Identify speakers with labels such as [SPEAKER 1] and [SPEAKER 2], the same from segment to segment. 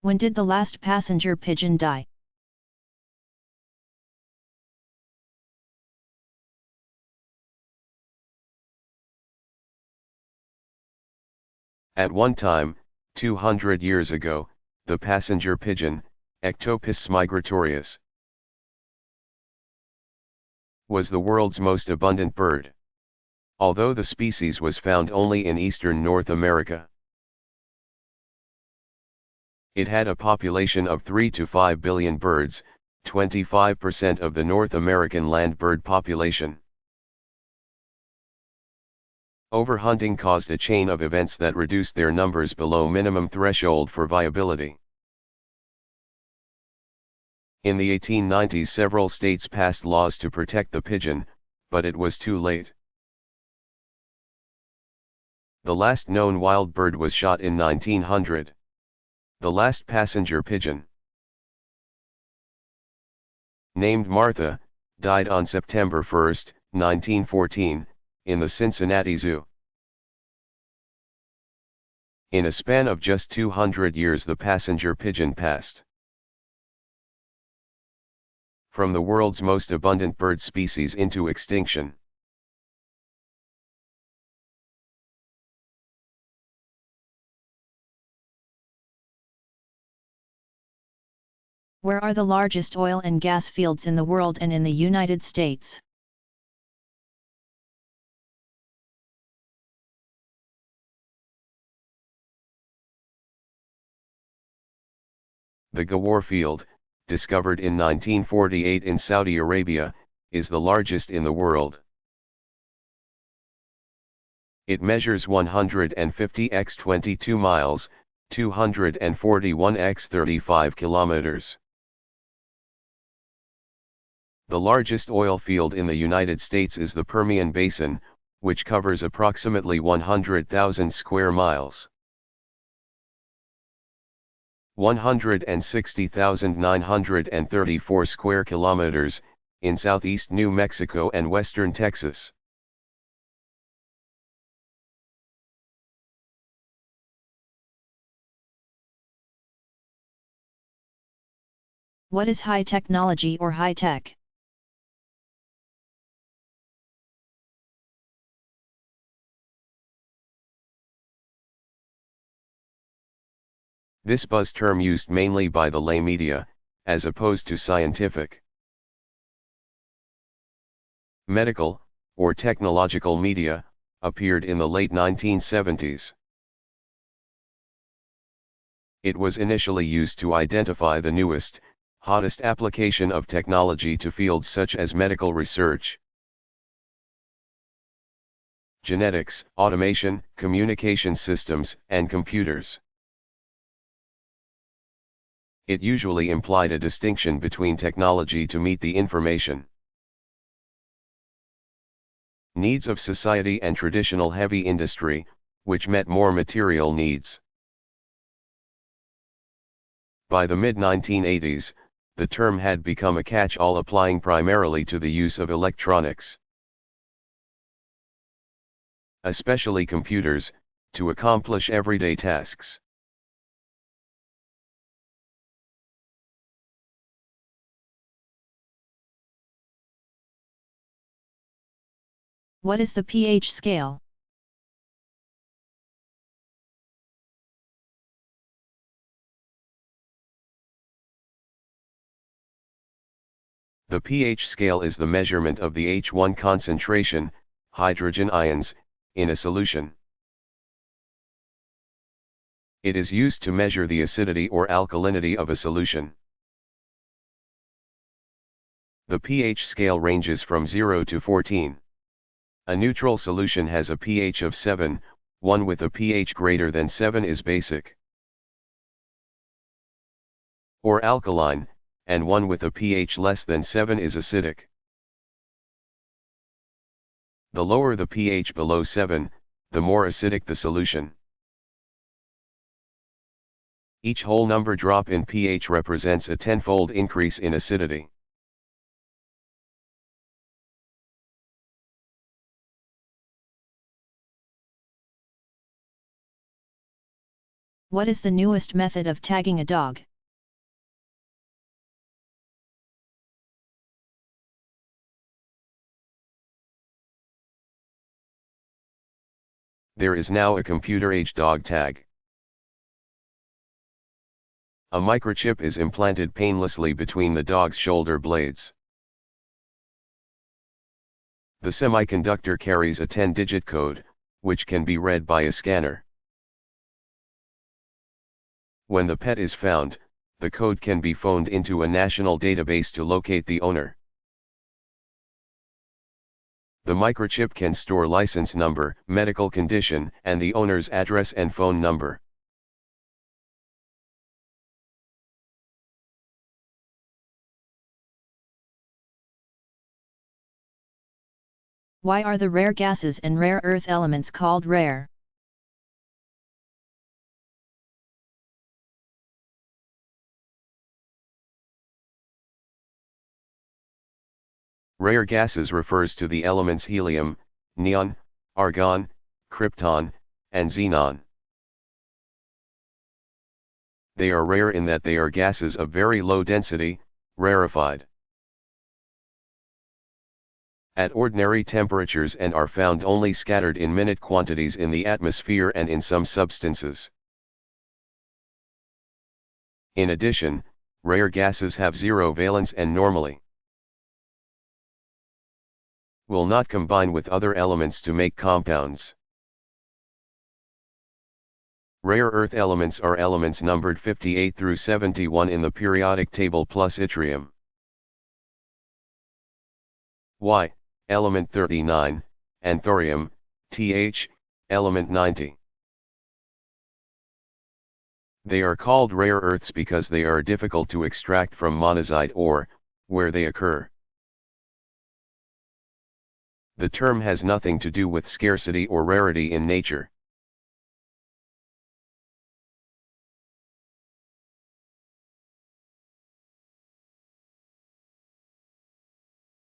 [SPEAKER 1] When did the last passenger pigeon die?
[SPEAKER 2] At one time, 200 years ago, the passenger pigeon, Ectopus migratorius, was the world's most abundant bird. Although the species was found only in eastern North America, it had a population of 3 to 5 billion birds, 25% of the North American land bird population. Overhunting caused a chain of events that reduced their numbers below minimum threshold for viability. In the 1890s, several states passed laws to protect the pigeon, but it was too late. The last known wild bird was shot in 1900. The last passenger pigeon, named Martha, died on September 1, 1914, in the Cincinnati Zoo. In a span of just 200 years, the passenger pigeon passed from the world's most abundant bird species into extinction.
[SPEAKER 1] Where are the largest oil and gas fields in the world and in the United States?
[SPEAKER 2] The Ghawar field, discovered in 1948 in Saudi Arabia, is the largest in the world. It measures 150 x 22 miles, 241 x 35 kilometers. The largest oil field in the United States is the Permian Basin, which covers approximately 100,000 square miles. 160,934 square kilometers, in southeast New Mexico and western Texas.
[SPEAKER 1] What is high technology or high tech?
[SPEAKER 2] This buzz term, used mainly by the lay media, as opposed to scientific, medical, or technological media, appeared in the late 1970s. It was initially used to identify the newest, hottest application of technology to fields such as medical research, genetics, automation, communication systems, and computers. It usually implied a distinction between technology to meet the information needs of society and traditional heavy industry, which met more material needs. By the mid-1980s, the term had become a catch-all, applying primarily to the use of electronics, especially computers, to accomplish everyday tasks.
[SPEAKER 1] What is the pH scale?
[SPEAKER 2] The pH scale is the measurement of the H1 concentration, hydrogen ions, in a solution. It is used to measure the acidity or alkalinity of a solution. The pH scale ranges from 0 to 14. A neutral solution has a pH of 7, one with a pH greater than 7 is basic or alkaline, and one with a pH less than 7 is acidic. The lower the pH below 7, the more acidic the solution. Each whole number drop in pH represents a tenfold increase in acidity.
[SPEAKER 1] What is the newest method of tagging a dog?
[SPEAKER 2] There is now a computer-age dog tag. A microchip is implanted painlessly between the dog's shoulder blades. The semiconductor carries a 10-digit code, which can be read by a scanner. When the pet is found, the code can be phoned into a national database to locate the owner. The microchip can store license number, medical condition, and the owner's address and phone number.
[SPEAKER 1] Why are the rare gases and rare earth elements called rare?
[SPEAKER 2] Rare gases refers to the elements helium, neon, argon, krypton, and xenon. They are rare in that they are gases of very low density, rarefied at ordinary temperatures and are found only scattered in minute quantities in the atmosphere and in some substances. In addition, rare gases have zero valence and normally will not combine with other elements to make compounds. Rare earth elements are elements numbered 58 through 71 in the periodic table plus yttrium. Y, element 39, and thorium, Th, element 90. They are called rare earths because they are difficult to extract from monazite ore, where they occur. The term has nothing to do with scarcity or rarity in nature.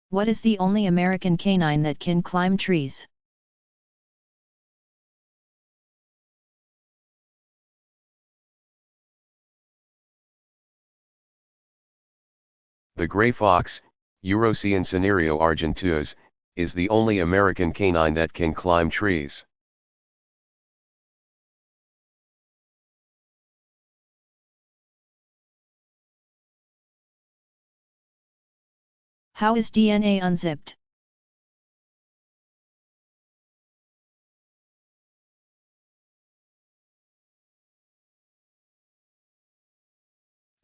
[SPEAKER 1] What is the only American canine that can climb trees?
[SPEAKER 2] The gray fox, Urocyancenario argenteus, is the only American canine that can climb trees.
[SPEAKER 1] How is DNA unzipped?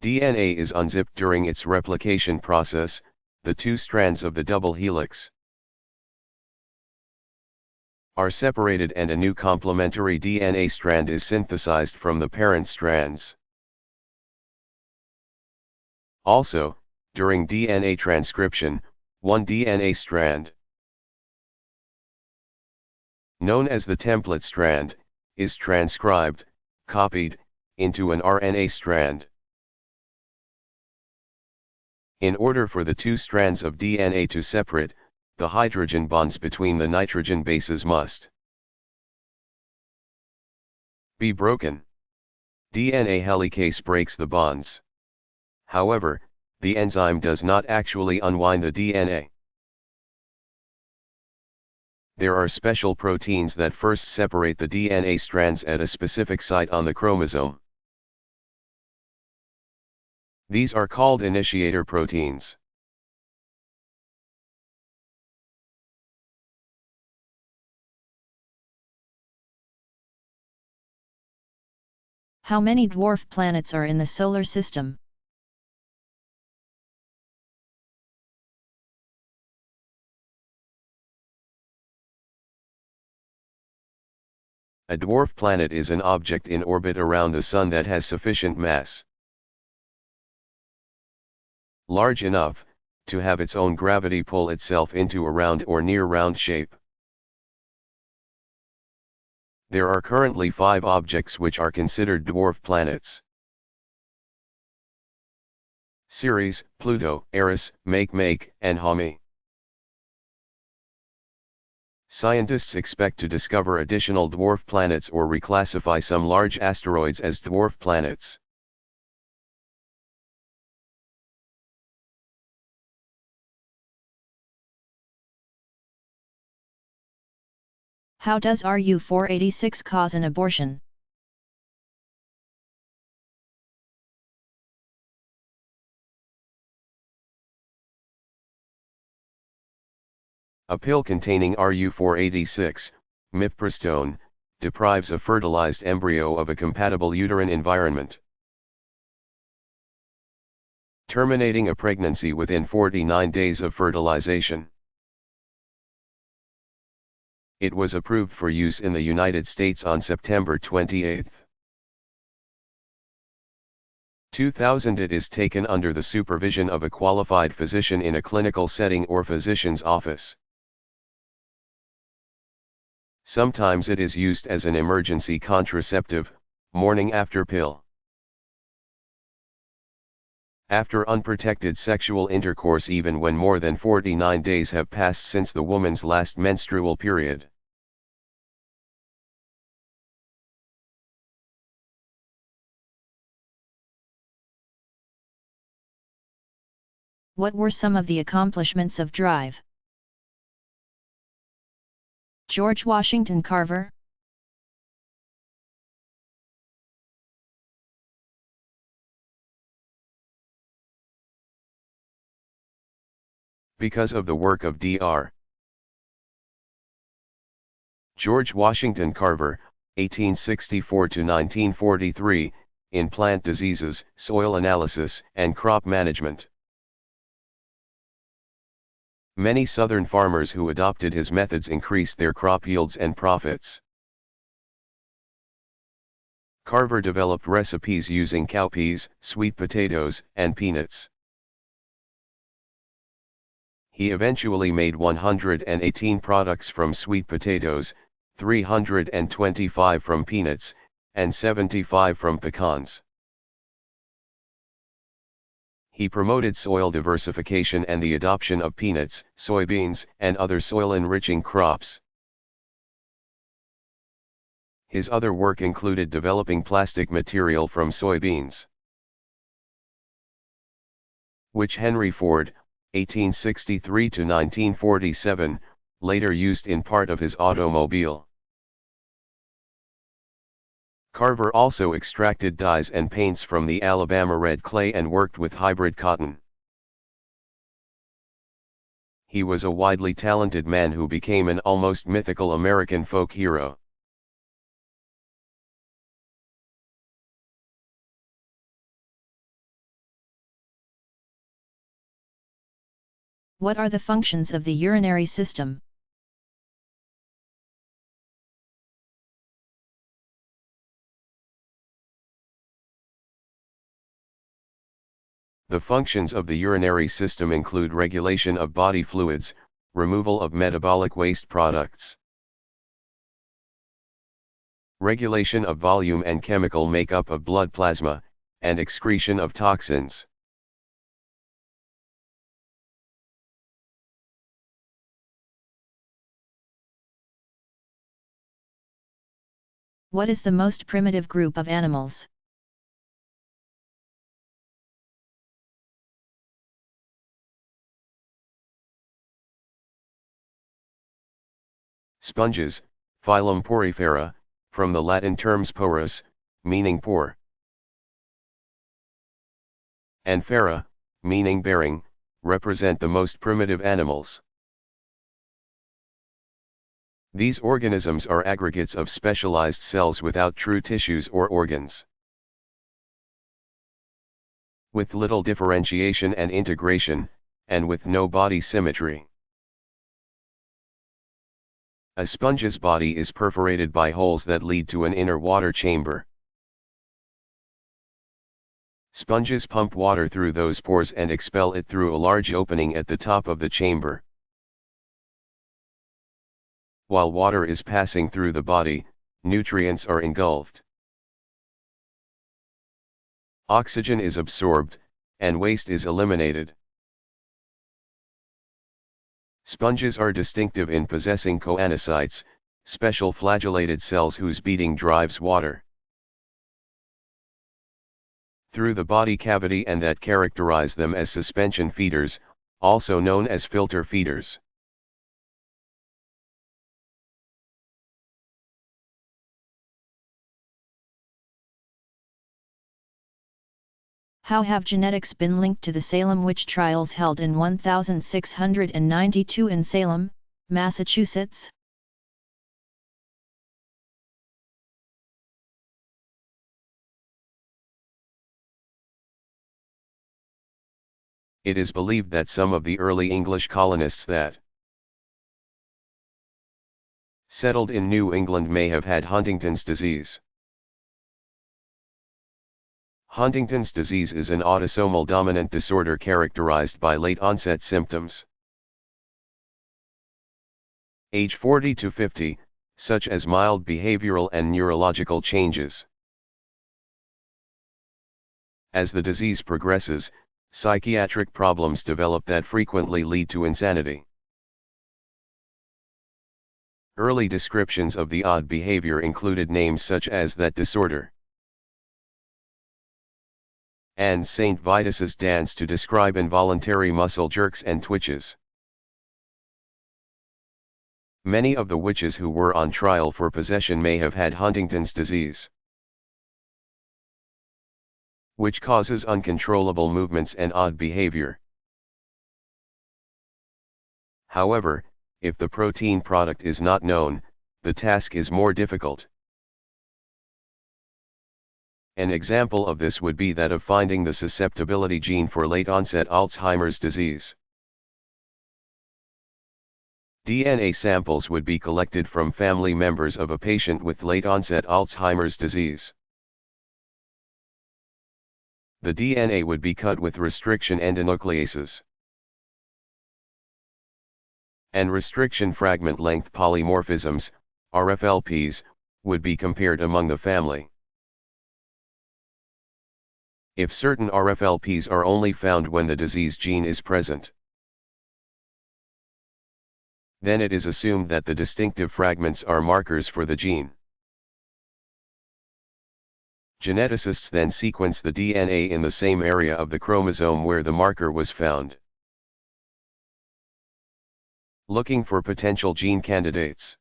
[SPEAKER 2] DNA is unzipped during its replication process, the two strands of the double helix are separated and a new complementary DNA strand is synthesized from the parent strands. Also, during DNA transcription, one DNA strand, known as the template strand, is transcribed, copied, into an RNA strand. In order for the two strands of DNA to separate, the hydrogen bonds between the nitrogen bases must be broken. DNA helicase breaks the bonds. However, the enzyme does not actually unwind the DNA. There are special proteins that first separate the DNA strands at a specific site on the chromosome. These are called initiator proteins.
[SPEAKER 1] How many dwarf planets are in the solar system?
[SPEAKER 2] A dwarf planet is an object in orbit around the Sun that has sufficient mass, large enough, to have its own gravity pull itself into a round or near round shape. There are currently 5 objects which are considered dwarf planets. Ceres, Pluto, Eris, Makemake, and Haumea. Scientists expect to discover additional dwarf planets or reclassify some large asteroids as dwarf planets.
[SPEAKER 1] How does Ru-486 cause an abortion?
[SPEAKER 2] A pill containing Ru-486, mifepristone, deprives a fertilized embryo of a compatible uterine environment, terminating a pregnancy within 49 days of fertilization. It was approved for use in the United States on September 28, 2000. It is taken under the supervision of a qualified physician in a clinical setting or physician's office. Sometimes it is used as an emergency contraceptive, morning after pill. After unprotected sexual intercourse, even when more than 49 days have passed since the woman's last menstrual period.
[SPEAKER 1] What were some of the accomplishments of drive? George Washington Carver.
[SPEAKER 2] Because of the work of Dr. George Washington Carver, 1864 to 1943, in plant diseases, soil analysis, and crop management. Many Southern farmers who adopted his methods increased their crop yields and profits. Carver developed recipes using cowpeas, sweet potatoes, and peanuts. He eventually made 118 products from sweet potatoes, 325 from peanuts, and 75 from pecans. He promoted soil diversification and the adoption of peanuts, soybeans, and other soil-enriching crops. His other work included developing plastic material from soybeans, which Henry Ford, 1863 to 1947, later used in part of his automobile. Carver also extracted dyes and paints from the Alabama red clay and worked with hybrid cotton. He was a widely talented man who became an almost mythical American folk hero.
[SPEAKER 1] What are the functions of the urinary system?
[SPEAKER 2] The functions of the urinary system include regulation of body fluids, removal of metabolic waste products, regulation of volume and chemical makeup of blood plasma, and excretion of toxins.
[SPEAKER 1] What is the most primitive group of animals?
[SPEAKER 2] Sponges, phylum Porifera, from the Latin terms porus, meaning pore, and fera, meaning bearing, represent the most primitive animals. These organisms are aggregates of specialized cells without true tissues or organs, with little differentiation and integration, and with no body symmetry. A sponge's body is perforated by holes that lead to an inner water chamber. Sponges pump water through those pores and expel it through a large opening at the top of the chamber. While water is passing through the body, nutrients are engulfed. Oxygen is absorbed, and waste is eliminated. Sponges are distinctive in possessing choanocytes, special flagellated cells whose beating drives water through the body cavity and that characterize them as suspension feeders, also known as filter feeders.
[SPEAKER 1] How have genetics been linked to the Salem witch trials held in 1692 in Salem, Massachusetts?
[SPEAKER 2] It is believed that some of the early English colonists that settled in New England may have had Huntington's disease. Huntington's disease is an autosomal dominant disorder characterized by late-onset symptoms. Age 40 to 50, such as mild behavioral and neurological changes. As the disease progresses, psychiatric problems develop that frequently lead to insanity. Early descriptions of the odd behavior included names such as that disorder and St. Vitus's dance to describe involuntary muscle jerks and twitches. Many of the witches who were on trial for possession may have had Huntington's disease, which causes uncontrollable movements and odd behavior. However, if the protein product is not known, the task is more difficult. An example of this would be that of finding the susceptibility gene for late-onset Alzheimer's disease. DNA samples would be collected from family members of a patient with late-onset Alzheimer's disease. The DNA would be cut with restriction endonucleases and restriction fragment length polymorphisms, RFLPs, would be compared among the family. If certain RFLPs are only found when the disease gene is present, then it is assumed that the distinctive fragments are markers for the gene. Geneticists then sequence the DNA in the same area of the chromosome where the marker was found, looking for potential gene candidates.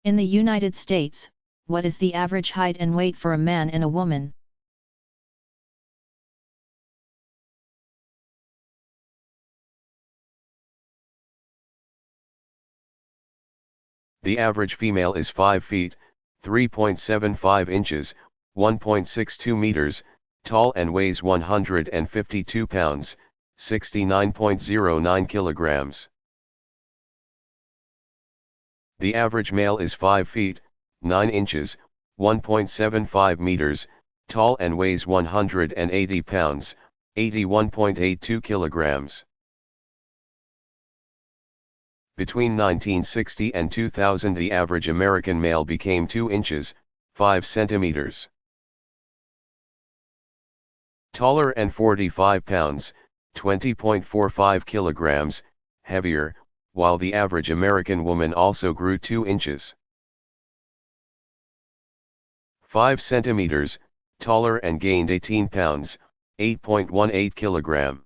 [SPEAKER 1] In the United States, what is the average height and weight for a man and a woman?
[SPEAKER 2] The average female is 5 feet, 3.75 inches, 1.62 meters, tall and weighs 152 pounds, 69.09 kilograms. The average male is 5 feet, 9 inches, 1.75 meters, tall and weighs 180 pounds, 81.82 kilograms. Between 1960 and 2000 the average American male became 2 inches, 5 centimeters taller and 45 pounds, 20.45 kilograms, heavier, while the average American woman also grew 2 inches, 5 centimeters, taller and gained 18 pounds, 8.18 kilogram.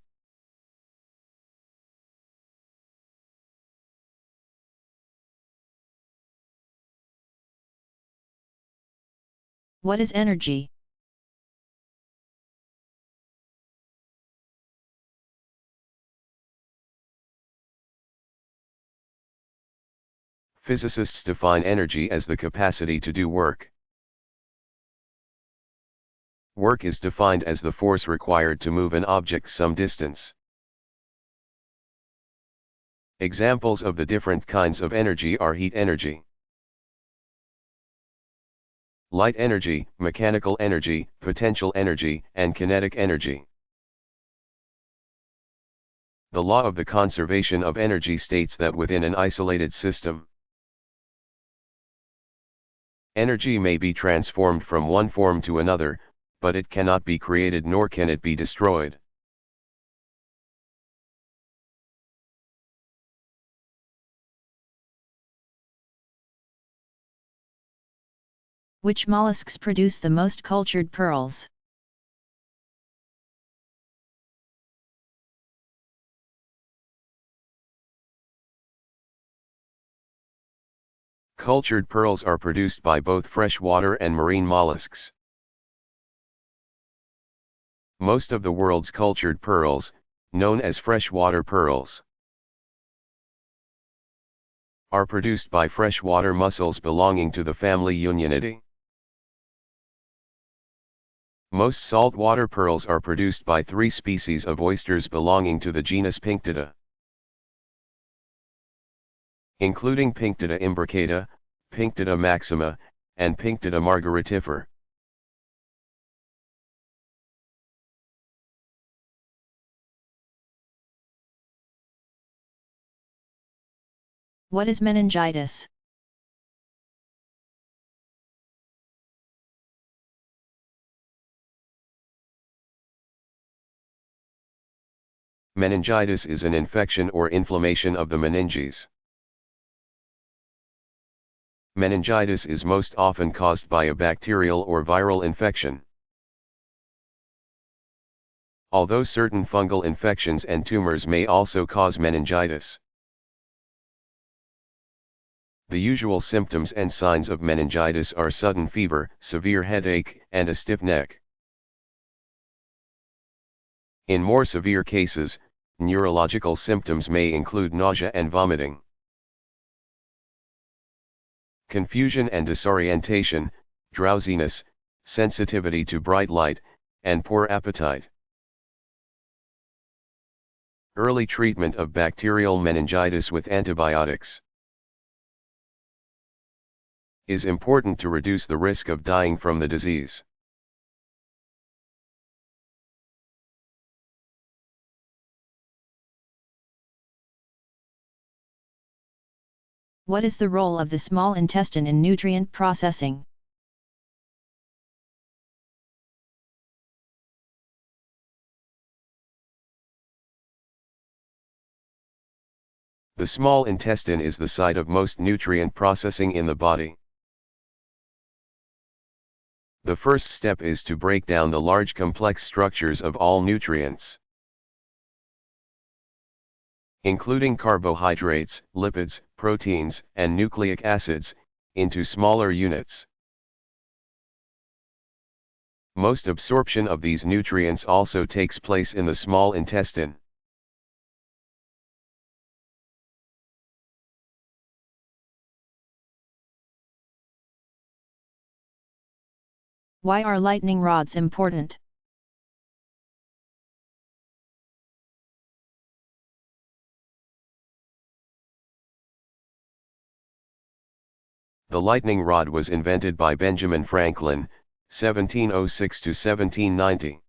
[SPEAKER 1] What is energy?
[SPEAKER 2] Physicists define energy as the capacity to do work. Work is defined as the force required to move an object some distance. Examples of the different kinds of energy are heat energy, light energy, mechanical energy, potential energy, and kinetic energy. The law of the conservation of energy states that within an isolated system, Energy may be transformed from one form to another, but it cannot be created nor can it be destroyed.
[SPEAKER 1] Which mollusks produce the most cultured pearls?
[SPEAKER 2] Cultured pearls are produced by both freshwater and marine mollusks. Most of the world's cultured pearls, known as freshwater pearls, are produced by freshwater mussels belonging to the family Unionidae. Most saltwater pearls are produced by 3 species of oysters belonging to the genus Pinctida, including Pinctida imbricata, Pinctida maxima, and Pinctida margaritifera.
[SPEAKER 1] What is meningitis?
[SPEAKER 2] Meningitis is an infection or inflammation of the meninges. Meningitis is most often caused by a bacterial or viral infection. Although certain fungal infections and tumors may also cause meningitis. The usual symptoms and signs of meningitis are sudden fever, severe headache, and a stiff neck. In more severe cases, neurological symptoms may include nausea and vomiting, confusion and disorientation, drowsiness, sensitivity to bright light, and poor appetite. Early treatment of bacterial meningitis with antibiotics is important to reduce the risk of dying from the disease.
[SPEAKER 1] What is the role of the small intestine in nutrient processing?
[SPEAKER 2] The small intestine is the site of most nutrient processing in the body. The first step is to break down the large complex structures of all nutrients, including carbohydrates, lipids, proteins, and nucleic acids, into smaller units. Most absorption of these nutrients also takes place in the small intestine.
[SPEAKER 1] Why are lightning rods important?
[SPEAKER 2] The lightning rod was invented by Benjamin Franklin, 1706 to 1790.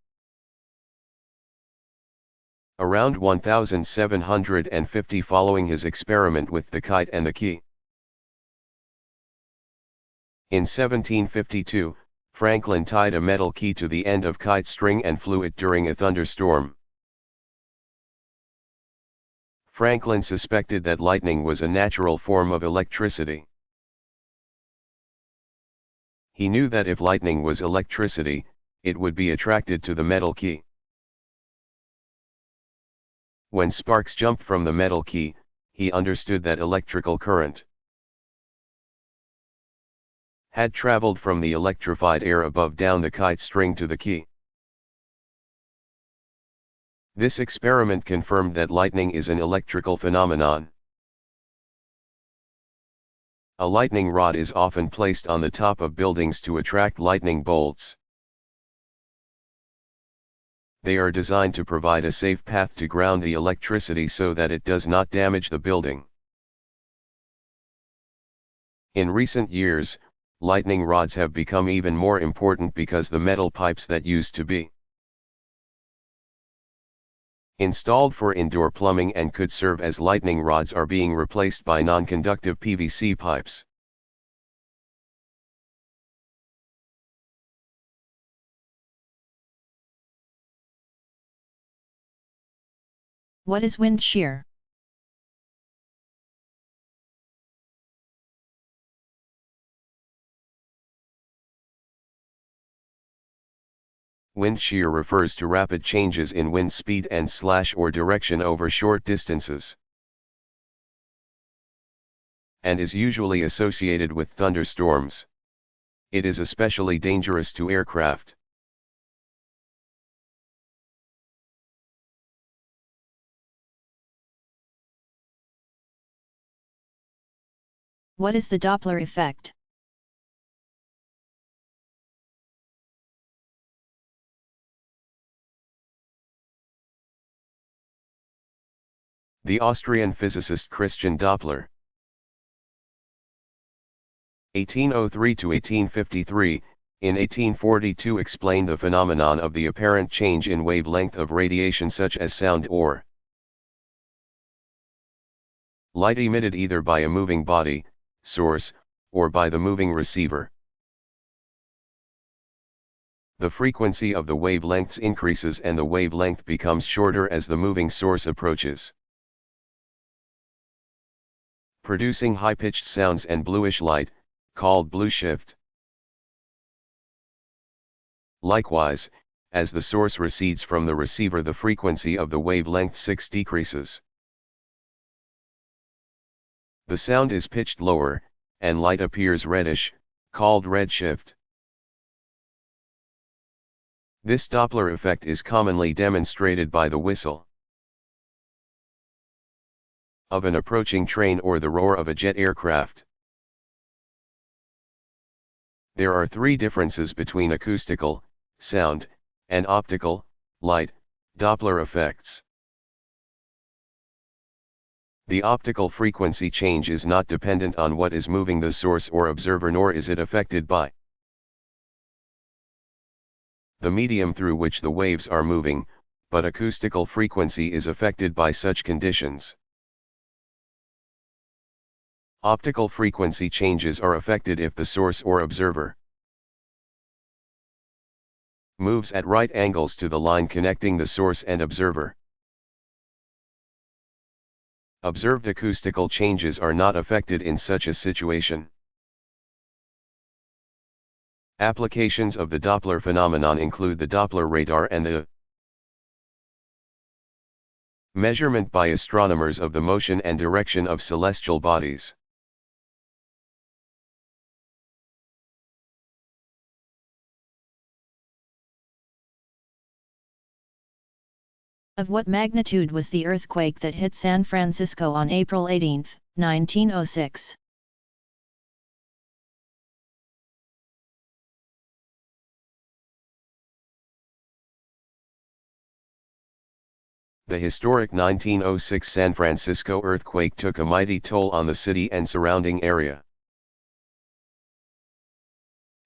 [SPEAKER 2] Around 1750 following his experiment with the kite and the key. In 1752, Franklin tied a metal key to the end of kite string and flew it during a thunderstorm. Franklin suspected that lightning was a natural form of electricity. He knew that if lightning was electricity, it would be attracted to the metal key. When sparks jumped from the metal key, he understood that electrical current had traveled from the electrified air above down the kite string to the key. This experiment confirmed that lightning is an electrical phenomenon. A lightning rod is often placed on the top of buildings to attract lightning bolts. They are designed to provide a safe path to ground the electricity so that it does not damage the building. In recent years, lightning rods have become even more important because the metal pipes that used to be installed for indoor plumbing and could serve as lightning rods are being replaced by non-conductive PVC pipes.
[SPEAKER 1] What is wind shear?
[SPEAKER 2] Wind shear refers to rapid changes in wind speed and slash or direction over short distances, and is usually associated with thunderstorms. It is especially dangerous to aircraft.
[SPEAKER 1] What is the Doppler effect?
[SPEAKER 2] The Austrian physicist Christian Doppler, 1803 to 1853, in 1842 explained the phenomenon of the apparent change in wavelength of radiation such as sound or light emitted either by a moving body, source, or by the moving receiver. The frequency of the wavelengths increases and the wavelength becomes shorter as the moving source approaches, producing high-pitched sounds and bluish light, called blue shift. Likewise, as the source recedes from the receiver, the frequency of the wavelength 6 decreases. The sound is pitched lower, and light appears reddish, called red shift. This Doppler effect is commonly demonstrated by the whistle of an approaching train or the roar of a jet aircraft. There are three differences between acoustical, sound, and optical, light, Doppler effects. The optical frequency change is not dependent on what is moving the source or observer, nor is it affected by the medium through which the waves are moving, but acoustical frequency is affected by such conditions. Optical frequency changes are affected if the source or observer moves at right angles to the line connecting the source and observer. Observed acoustical changes are not affected in such a situation. Applications of the Doppler phenomenon include the Doppler radar and the measurement by astronomers of the motion and direction of celestial bodies.
[SPEAKER 1] Of what magnitude was the earthquake that hit San Francisco on April 18, 1906?
[SPEAKER 2] The historic 1906 San Francisco earthquake took a mighty toll on the city and surrounding area.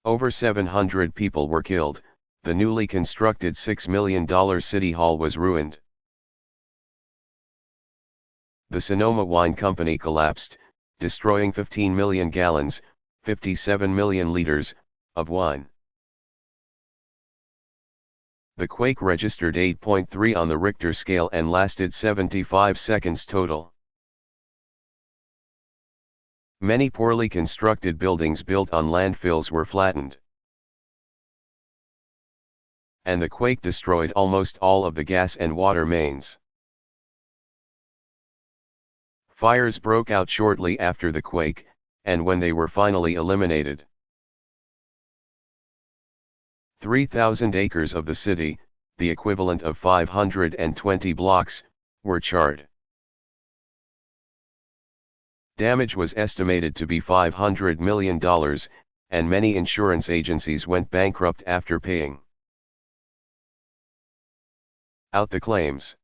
[SPEAKER 2] Over 700 people were killed, the newly constructed $6 million City Hall was ruined. The Sonoma Wine Company collapsed, destroying 15 million gallons, 57 million liters, of wine. The quake registered 8.3 on the Richter scale and lasted 75 seconds total. Many poorly constructed buildings built on landfills were flattened, and the quake destroyed almost all of the gas and water mains. Fires broke out shortly after the quake, and when they were finally eliminated, 3,000 acres of the city, the equivalent of 520 blocks, were charred. Damage was estimated to be $500 million, and many insurance agencies went bankrupt after paying out the claims.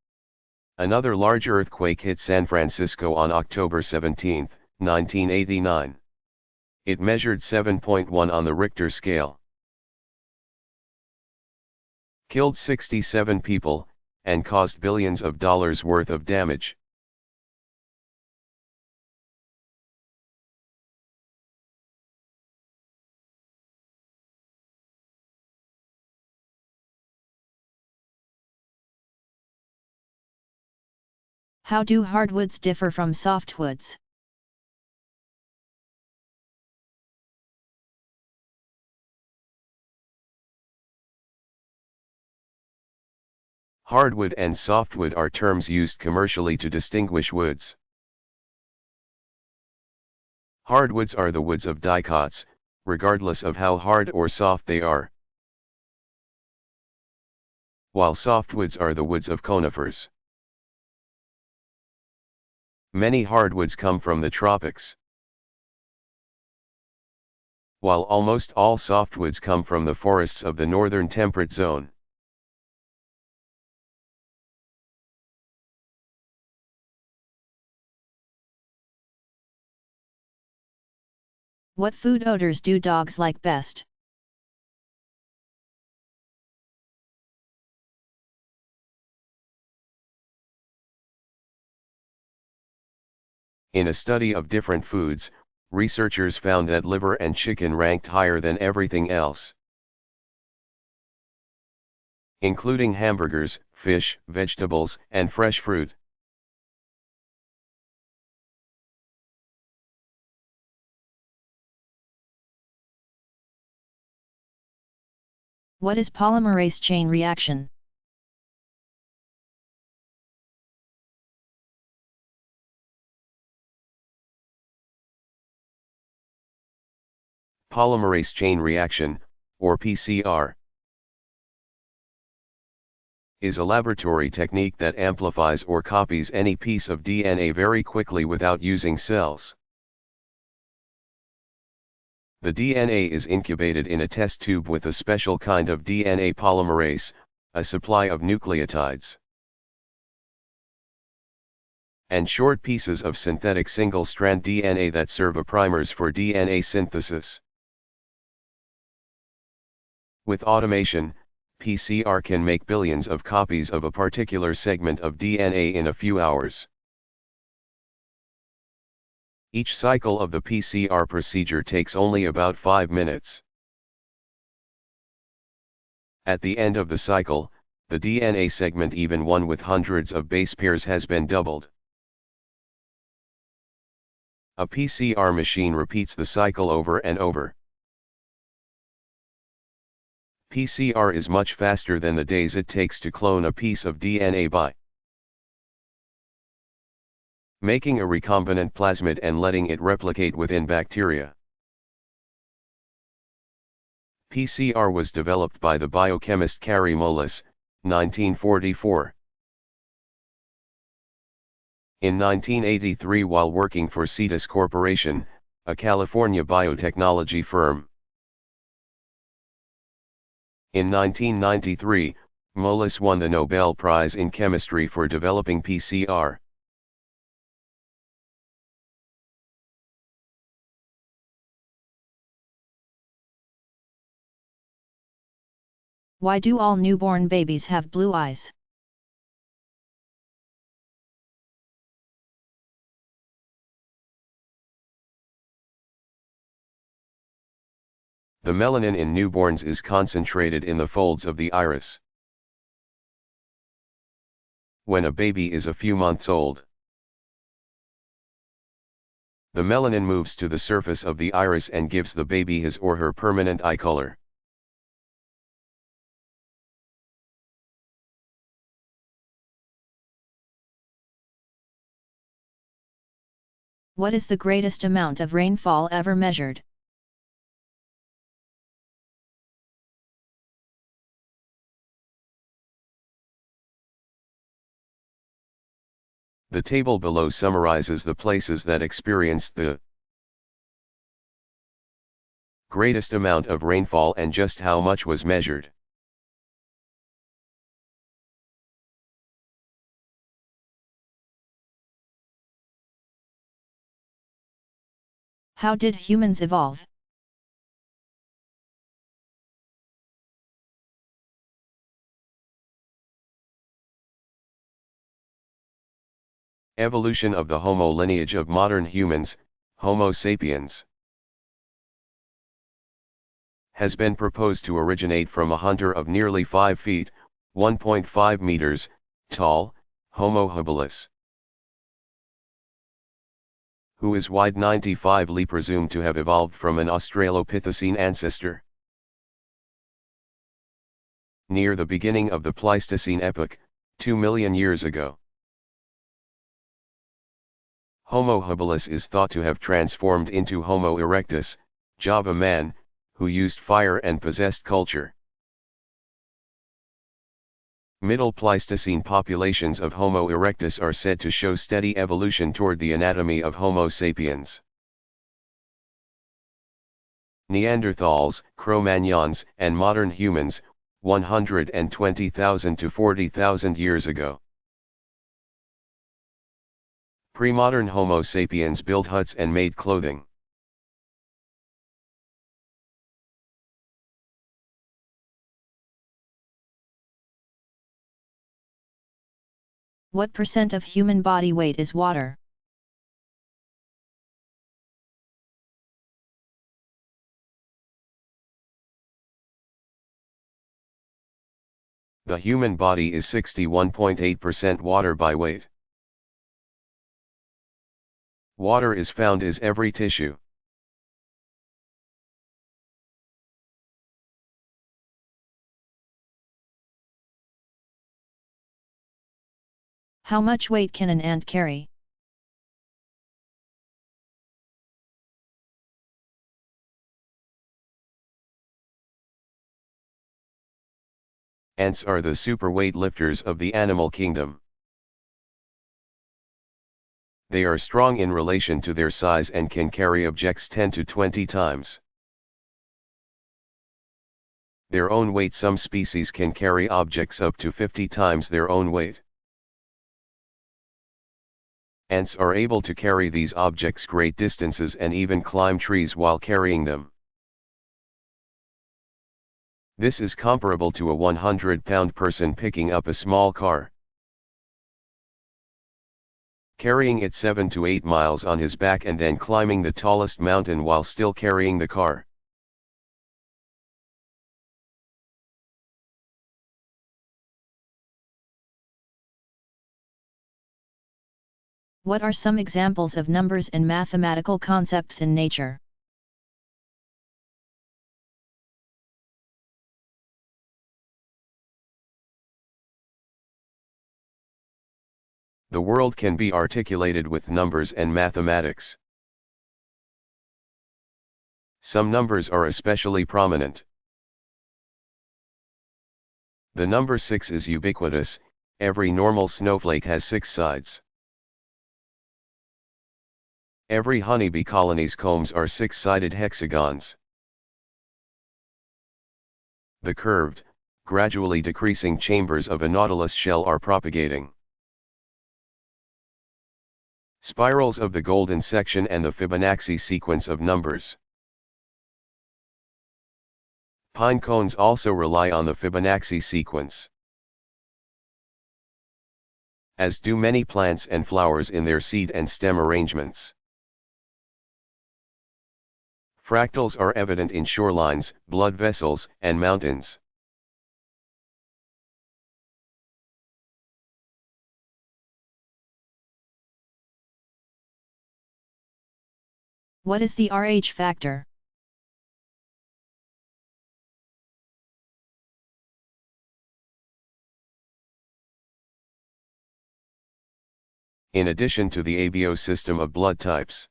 [SPEAKER 2] Another large earthquake hit San Francisco on October 17, 1989. It measured 7.1 on the Richter scale, killed 67 people, and caused billions of dollars worth of damage.
[SPEAKER 1] How do hardwoods differ from softwoods?
[SPEAKER 2] Hardwood and softwood are terms used commercially to distinguish woods. Hardwoods are the woods of dicots, regardless of how hard or soft they are, while softwoods are the woods of conifers. Many hardwoods come from the tropics, while almost all softwoods come from the forests of the northern temperate zone.
[SPEAKER 1] What food odors do dogs like best?
[SPEAKER 2] In a study of different foods, researchers found that liver and chicken ranked higher than everything else, including hamburgers, fish, vegetables, and fresh fruit.
[SPEAKER 1] What is polymerase chain reaction?
[SPEAKER 2] Polymerase chain reaction, or PCR, is a laboratory technique that amplifies or copies any piece of DNA very quickly without using cells. The DNA is incubated in a test tube with a special kind of DNA polymerase, a supply of nucleotides, and short pieces of synthetic single-strand DNA that serve as primers for DNA synthesis. With automation, PCR can make billions of copies of a particular segment of DNA in a few hours. Each cycle of the PCR procedure takes only about 5 minutes. At the end of the cycle, the DNA segment, even one with hundreds of base pairs, has been doubled. A PCR machine repeats the cycle over and over. PCR is much faster than the days it takes to clone a piece of DNA by making a recombinant plasmid and letting it replicate within bacteria. PCR was developed by the biochemist Kary Mullis, 1944. In 1983, while working for Cetus Corporation, a California biotechnology firm. In 1993, Mullis won the Nobel Prize in Chemistry for developing PCR.
[SPEAKER 1] Why do all newborn babies have blue eyes?
[SPEAKER 2] The melanin in newborns is concentrated in the folds of the iris. When a baby is a few months old, the melanin moves to the surface of the iris and gives the baby his or her permanent eye color.
[SPEAKER 1] What is the greatest amount of rainfall ever measured?
[SPEAKER 2] The table below summarizes the places that experienced the greatest amount of rainfall and just how much was measured.
[SPEAKER 1] How did humans evolve?
[SPEAKER 2] Evolution of the Homo lineage of modern humans, Homo sapiens, has been proposed to originate from a hunter of nearly 5 feet, 1.5 meters, tall, Homo habilis. who is wide 95 li, presumed to have evolved from an Australopithecine ancestor. Near the beginning of the Pleistocene epoch, 2 million years ago. Homo habilis is thought to have transformed into Homo erectus, Java man, who used fire and possessed culture. Middle Pleistocene populations of Homo erectus are said to show steady evolution toward the anatomy of Homo sapiens. Neanderthals, Cro-Magnons, and modern humans, 120,000 to 40,000 years ago. Pre-modern Homo sapiens built huts and made clothing.
[SPEAKER 1] What percent of human body weight is water?
[SPEAKER 2] The human body is 61.8% water by weight. Water is found in every tissue.
[SPEAKER 1] How much weight can an ant carry?
[SPEAKER 2] Ants are the super weightlifters of the animal kingdom. They are strong in relation to their size and can carry objects 10 to 20 times their own weight. Some species can carry objects up to 50 times their own weight. Ants are able to carry these objects great distances and even climb trees while carrying them. This is comparable to a 100-pound person picking up a small car, carrying it 7 to 8 miles on his back and then climbing the tallest mountain while still carrying the car.
[SPEAKER 1] What are some examples of numbers and mathematical concepts in nature?
[SPEAKER 2] The world can be articulated with numbers and mathematics. Some numbers are especially prominent. The number 6 is ubiquitous. Every normal snowflake has 6 sides. Every honeybee colony's combs are 6-sided hexagons. The curved, gradually decreasing chambers of a nautilus shell are propagating. Spirals of the golden section and the Fibonacci sequence of numbers. Pine cones also rely on the Fibonacci sequence, as do many plants and flowers in their seed and stem arrangements. Fractals are evident in shorelines, blood vessels, and mountains.
[SPEAKER 1] What is the RH factor?
[SPEAKER 2] In addition to the ABO system of blood types,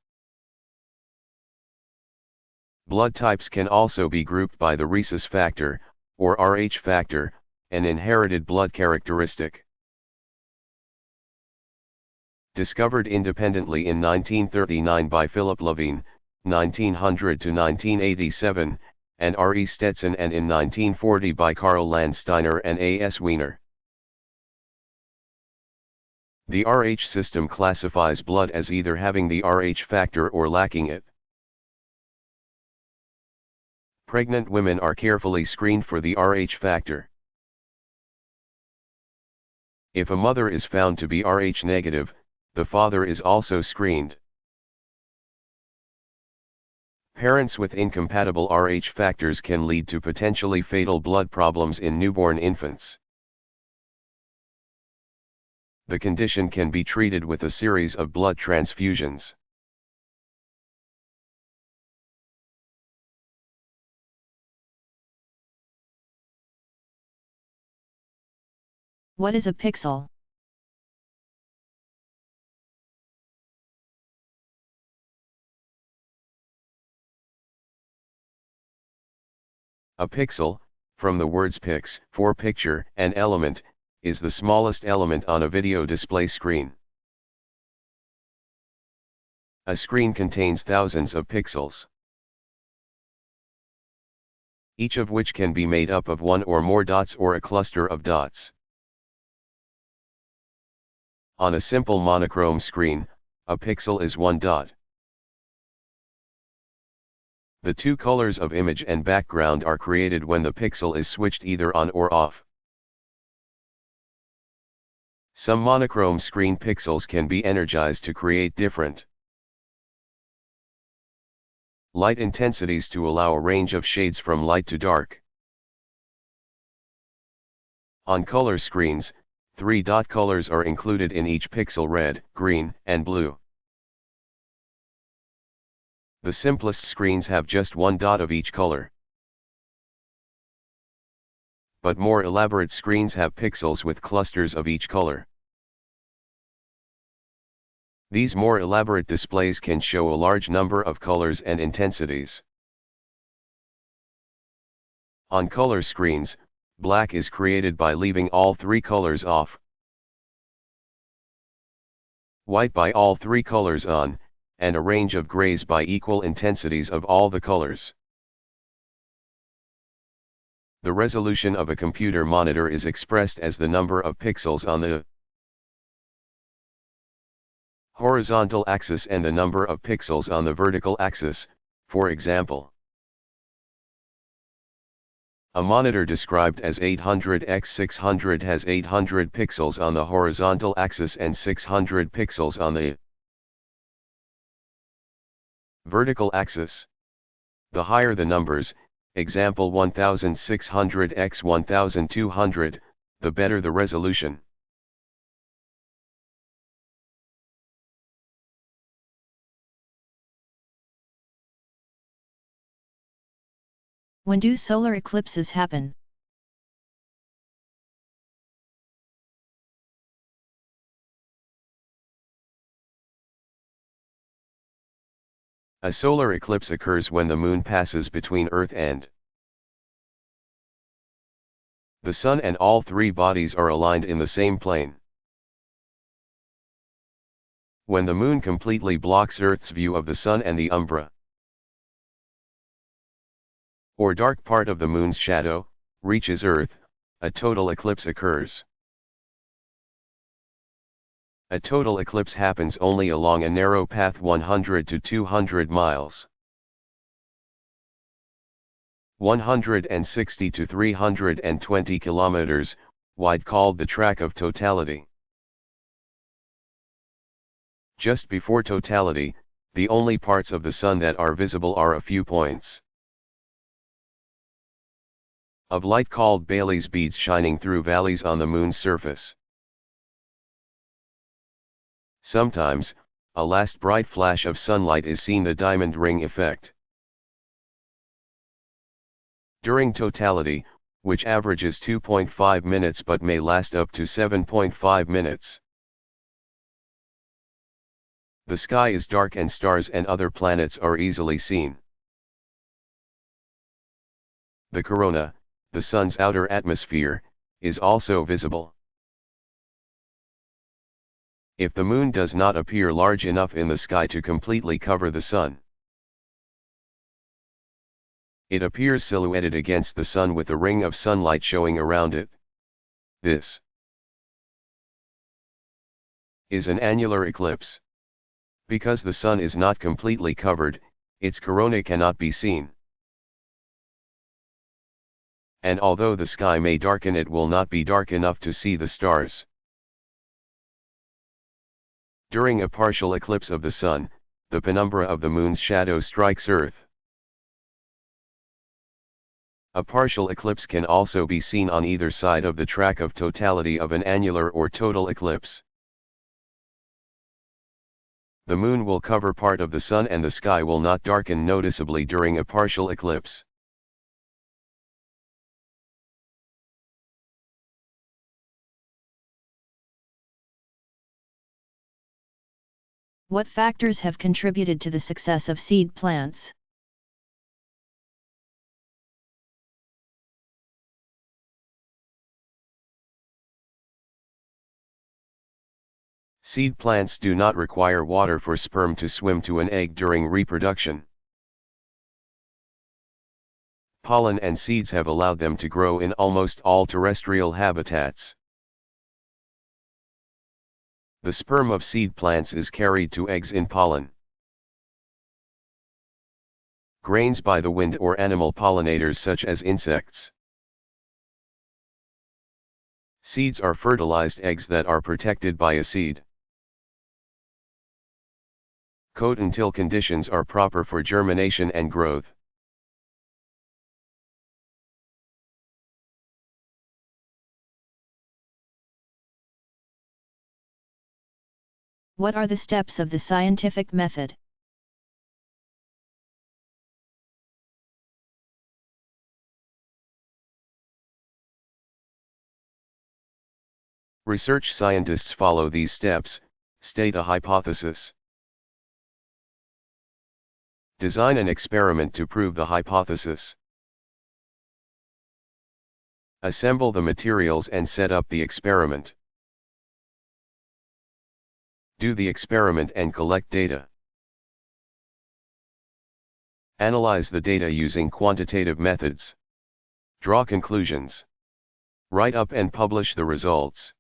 [SPEAKER 2] blood types can also be grouped by the rhesus factor, or RH factor, an inherited blood characteristic. Discovered independently in 1939 by Philip Levine, 1900 to 1987, and R. E. Stetson, and in 1940 by Karl Landsteiner and A. S. Wiener. The RH system classifies blood as either having the RH factor or lacking it. Pregnant women are carefully screened for the RH factor. If a mother is found to be RH negative, the father is also screened. Parents with incompatible RH factors can lead to potentially fatal blood problems in newborn infants. The condition can be treated with a series of blood transfusions.
[SPEAKER 1] What is a pixel?
[SPEAKER 2] A pixel, from the words pix, for picture, and element, is the smallest element on a video display screen. A screen contains thousands of pixels, each of which can be made up of one or more dots or a cluster of dots. On a simple monochrome screen, a pixel is one dot. The two colors of image and background are created when the pixel is switched either on or off. Some monochrome screen pixels can be energized to create different light intensities to allow a range of shades from light to dark. On color screens, 3-dot colors are included in each pixel: red, green, and blue. The simplest screens have just one dot of each color. But more elaborate screens have pixels with clusters of each color. These more elaborate displays can show a large number of colors and intensities. On color screens, black is created by leaving all three colors off, white by all three colors on, and a range of grays by equal intensities of all the colors. The resolution of a computer monitor is expressed as the number of pixels on the horizontal axis and the number of pixels on the vertical axis. For example, a monitor described as 800 x 600 has 800 pixels on the horizontal axis and 600 pixels on the vertical axis. The higher the numbers, example 1600 x 1200, the better the resolution.
[SPEAKER 1] When do solar eclipses happen?
[SPEAKER 2] A solar eclipse occurs when the moon passes between Earth and the Sun and all three bodies are aligned in the same plane. When the moon completely blocks Earth's view of the Sun and the umbra, or dark part of the moon's shadow, reaches Earth, a total eclipse occurs. A total eclipse happens only along a narrow path 100 to 200 miles. 160 to 320 kilometers, wide, called the track of totality. Just before totality, the only parts of the Sun that are visible are a few points of light called Baily's beads shining through valleys on the moon's surface. Sometimes, a last bright flash of sunlight is seen, the diamond ring effect. During totality, which averages 2.5 minutes but may last up to 7.5 minutes, the sky is dark and stars and other planets are easily seen. The corona, the Sun's outer atmosphere, is also visible. If the moon does not appear large enough in the sky to completely cover the Sun, it appears silhouetted against the Sun with a ring of sunlight showing around it. This is an annular eclipse. Because the Sun is not completely covered, its corona cannot be seen. And although the sky may darken, it will not be dark enough to see the stars. During a partial eclipse of the Sun, the penumbra of the moon's shadow strikes Earth. A partial eclipse can also be seen on either side of the track of totality of an annular or total eclipse. The moon will cover part of the Sun and the sky will not darken noticeably during a partial eclipse.
[SPEAKER 1] What factors have contributed to the success of seed plants?
[SPEAKER 2] Seed plants do not require water for sperm to swim to an egg during reproduction. Pollen and seeds have allowed them to grow in almost all terrestrial habitats. The sperm of seed plants is carried to eggs in pollen grains by the wind or animal pollinators such as insects. Seeds are fertilized eggs that are protected by a seed coat until conditions are proper for germination and growth.
[SPEAKER 1] What are the steps of the scientific method?
[SPEAKER 2] Research scientists follow these steps: state a hypothesis, design an experiment to prove the hypothesis, assemble the materials and set up the experiment, do the experiment and collect data, analyze the data using quantitative methods, draw conclusions, write up and publish the results.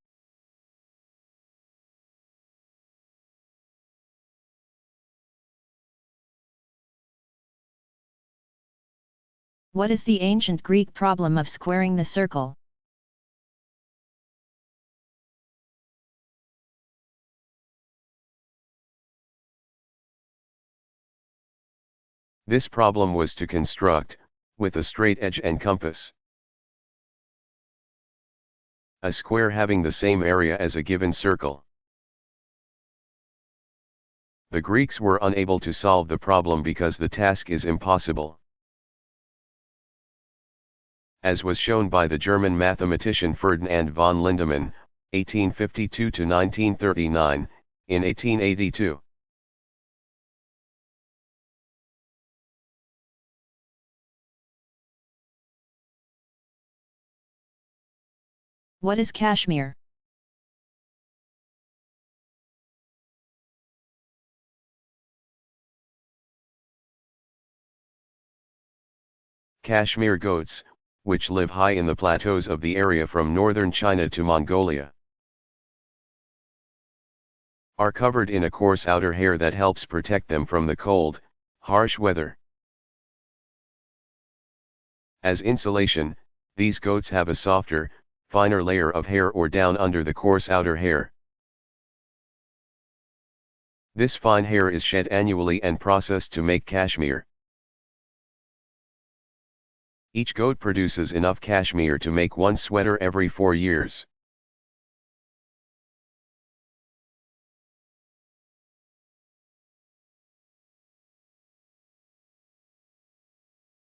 [SPEAKER 1] What is the ancient Greek problem of squaring the circle?
[SPEAKER 2] This problem was to construct, with a straight edge and compass, a square having the same area as a given circle. The Greeks were unable to solve the problem because the task is impossible, as was shown by the German mathematician Ferdinand von Lindemann, 1852–1939, in 1882.
[SPEAKER 1] What is cashmere?
[SPEAKER 2] Kashmir goats, which live high in the plateaus of the area from northern China to Mongolia, are covered in a coarse outer hair that helps protect them from the cold, harsh weather. As insulation, these goats have a softer, finer layer of hair or down under the coarse outer hair. This fine hair is shed annually and processed to make cashmere. Each goat produces enough cashmere to make one sweater every 4 years.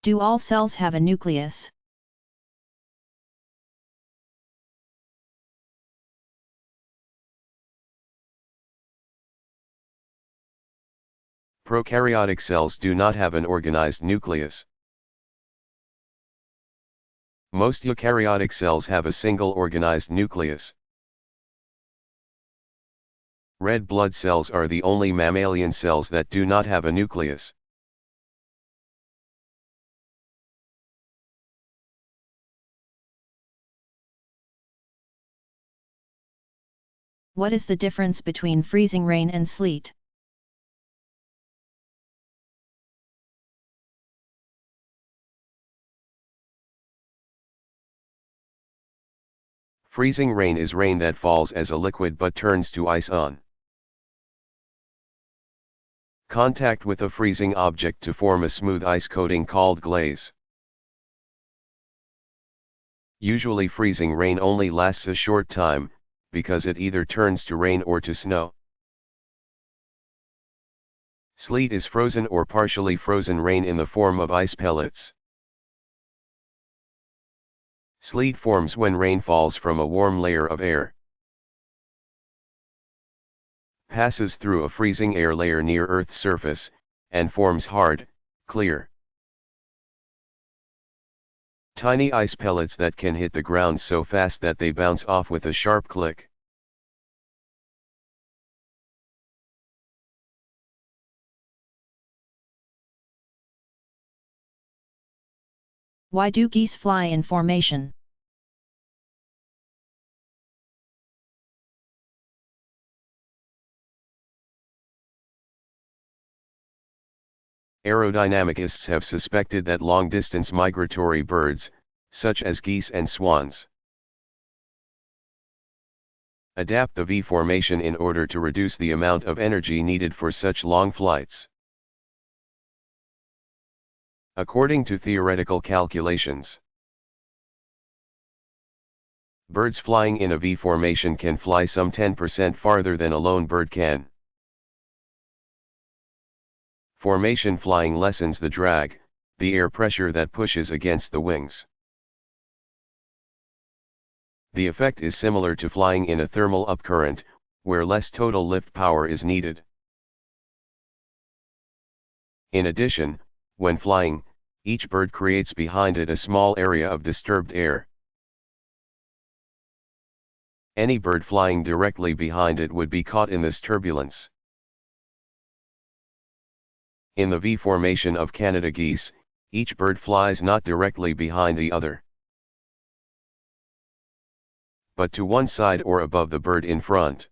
[SPEAKER 1] Do all cells have a nucleus?
[SPEAKER 2] Prokaryotic cells do not have an organized nucleus. Most eukaryotic cells have a single organized nucleus. Red blood cells are the only mammalian cells that do not have a nucleus.
[SPEAKER 1] What is the difference between freezing rain and sleet?
[SPEAKER 2] Freezing rain is rain that falls as a liquid but turns to ice on contact with a freezing object to form a smooth ice coating called glaze. Usually freezing rain only lasts a short time, because it either turns to rain or to snow. Sleet is frozen or partially frozen rain in the form of ice pellets. Sleet forms when rain falls from a warm layer of air. passes through a freezing air layer near Earth's surface, and forms hard, clear, tiny ice pellets that can hit the ground so fast that they bounce off with a sharp click.
[SPEAKER 1] Why do geese fly in formation?
[SPEAKER 2] Aerodynamicists have suspected that long-distance migratory birds, such as geese and swans, adapt the V formation in order to reduce the amount of energy needed for such long flights. According to theoretical calculations, birds flying in a V formation can fly some 10% farther than a lone bird can. Formation flying lessens the drag, the air pressure that pushes against the wings. The effect is similar to flying in a thermal upcurrent, where less total lift power is needed. In addition, when flying, each bird creates behind it a small area of disturbed air. Any bird flying directly behind it would be caught in this turbulence. In the V formation of Canada geese, each bird flies not directly behind the other, but to one side or above the bird in front.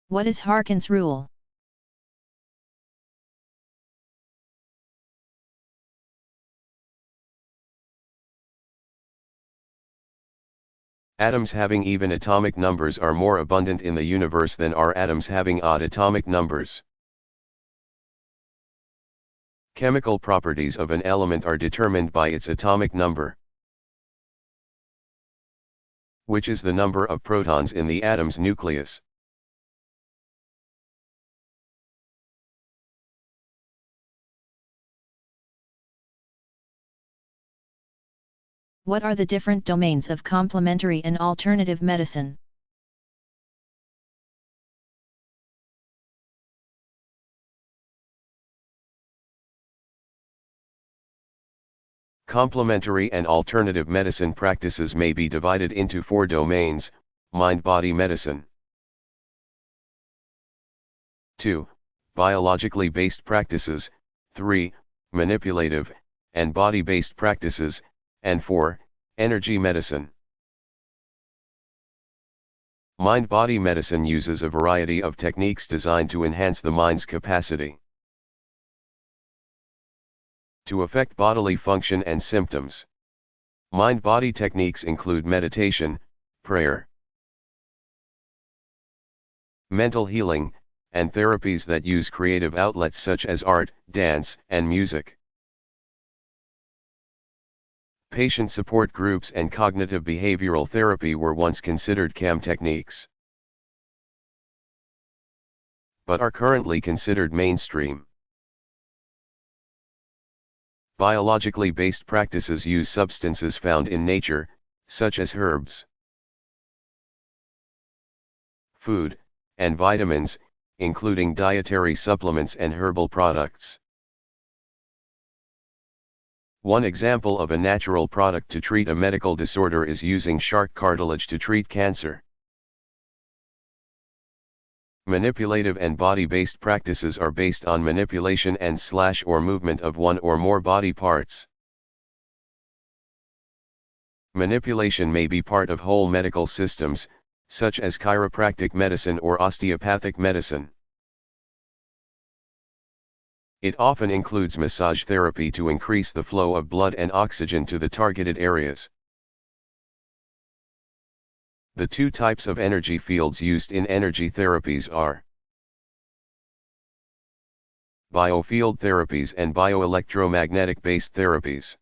[SPEAKER 1] What is Harkin's rule?
[SPEAKER 2] Atoms having even atomic numbers are more abundant in the universe than are atoms having odd atomic numbers. Chemical properties of an element are determined by its atomic number, which is the number of protons in the atom's nucleus.
[SPEAKER 1] What are the different domains of complementary and alternative medicine?
[SPEAKER 2] Complementary and alternative medicine practices may be divided into 4 domains: mind-body medicine. 2. Biologically based practices. 3. Manipulative and body-based practices. And 4. Energy medicine. Mind-body medicine uses a variety of techniques designed to enhance the mind's capacity to affect bodily function and symptoms. Mind-body techniques include meditation, prayer, mental healing, and therapies that use creative outlets such as art, dance, and music. Patient support groups and cognitive behavioral therapy were once considered CAM techniques, but are currently considered mainstream. Biologically based practices use substances found in nature, such as herbs, food, and vitamins, including dietary supplements and herbal products. One example of a natural product to treat a medical disorder is using shark cartilage to treat cancer. Manipulative and body-based practices are based on manipulation and/or movement of one or more body parts. Manipulation may be part of whole medical systems, such as chiropractic medicine or osteopathic medicine. It often includes massage therapy to increase the flow of blood and oxygen to the targeted areas. The 2 types of energy fields used in energy therapies are biofield therapies and bioelectromagnetic-based therapies.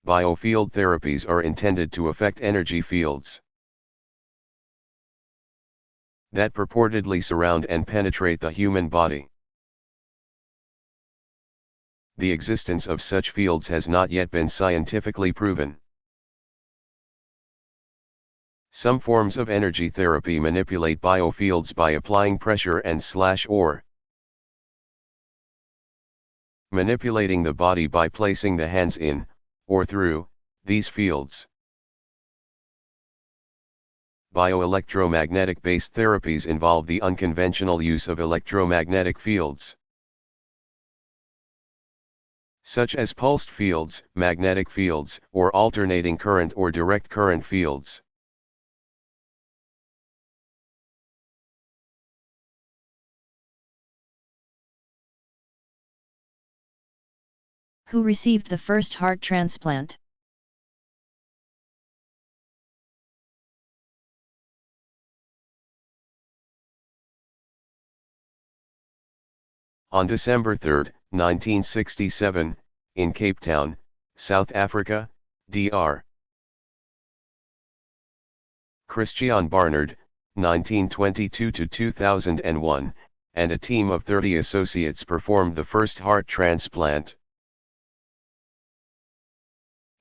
[SPEAKER 2] Biofield therapies are intended to affect energy fields that purportedly surround and penetrate the human body. the existence of such fields has not yet been scientifically proven. Some forms of energy therapy manipulate biofields by applying pressure and/or manipulating the body by placing the hands in, or through, these fields. Bioelectromagnetic-based therapies involve the unconventional use of electromagnetic fields, such as pulsed fields, magnetic fields, or alternating current or direct current fields.
[SPEAKER 1] Who received the first heart transplant?
[SPEAKER 2] On December 3, 1967, in Cape Town, South Africa, DR. Christiaan Barnard, 1922–2001, and a team of 30 associates performed the first heart transplant.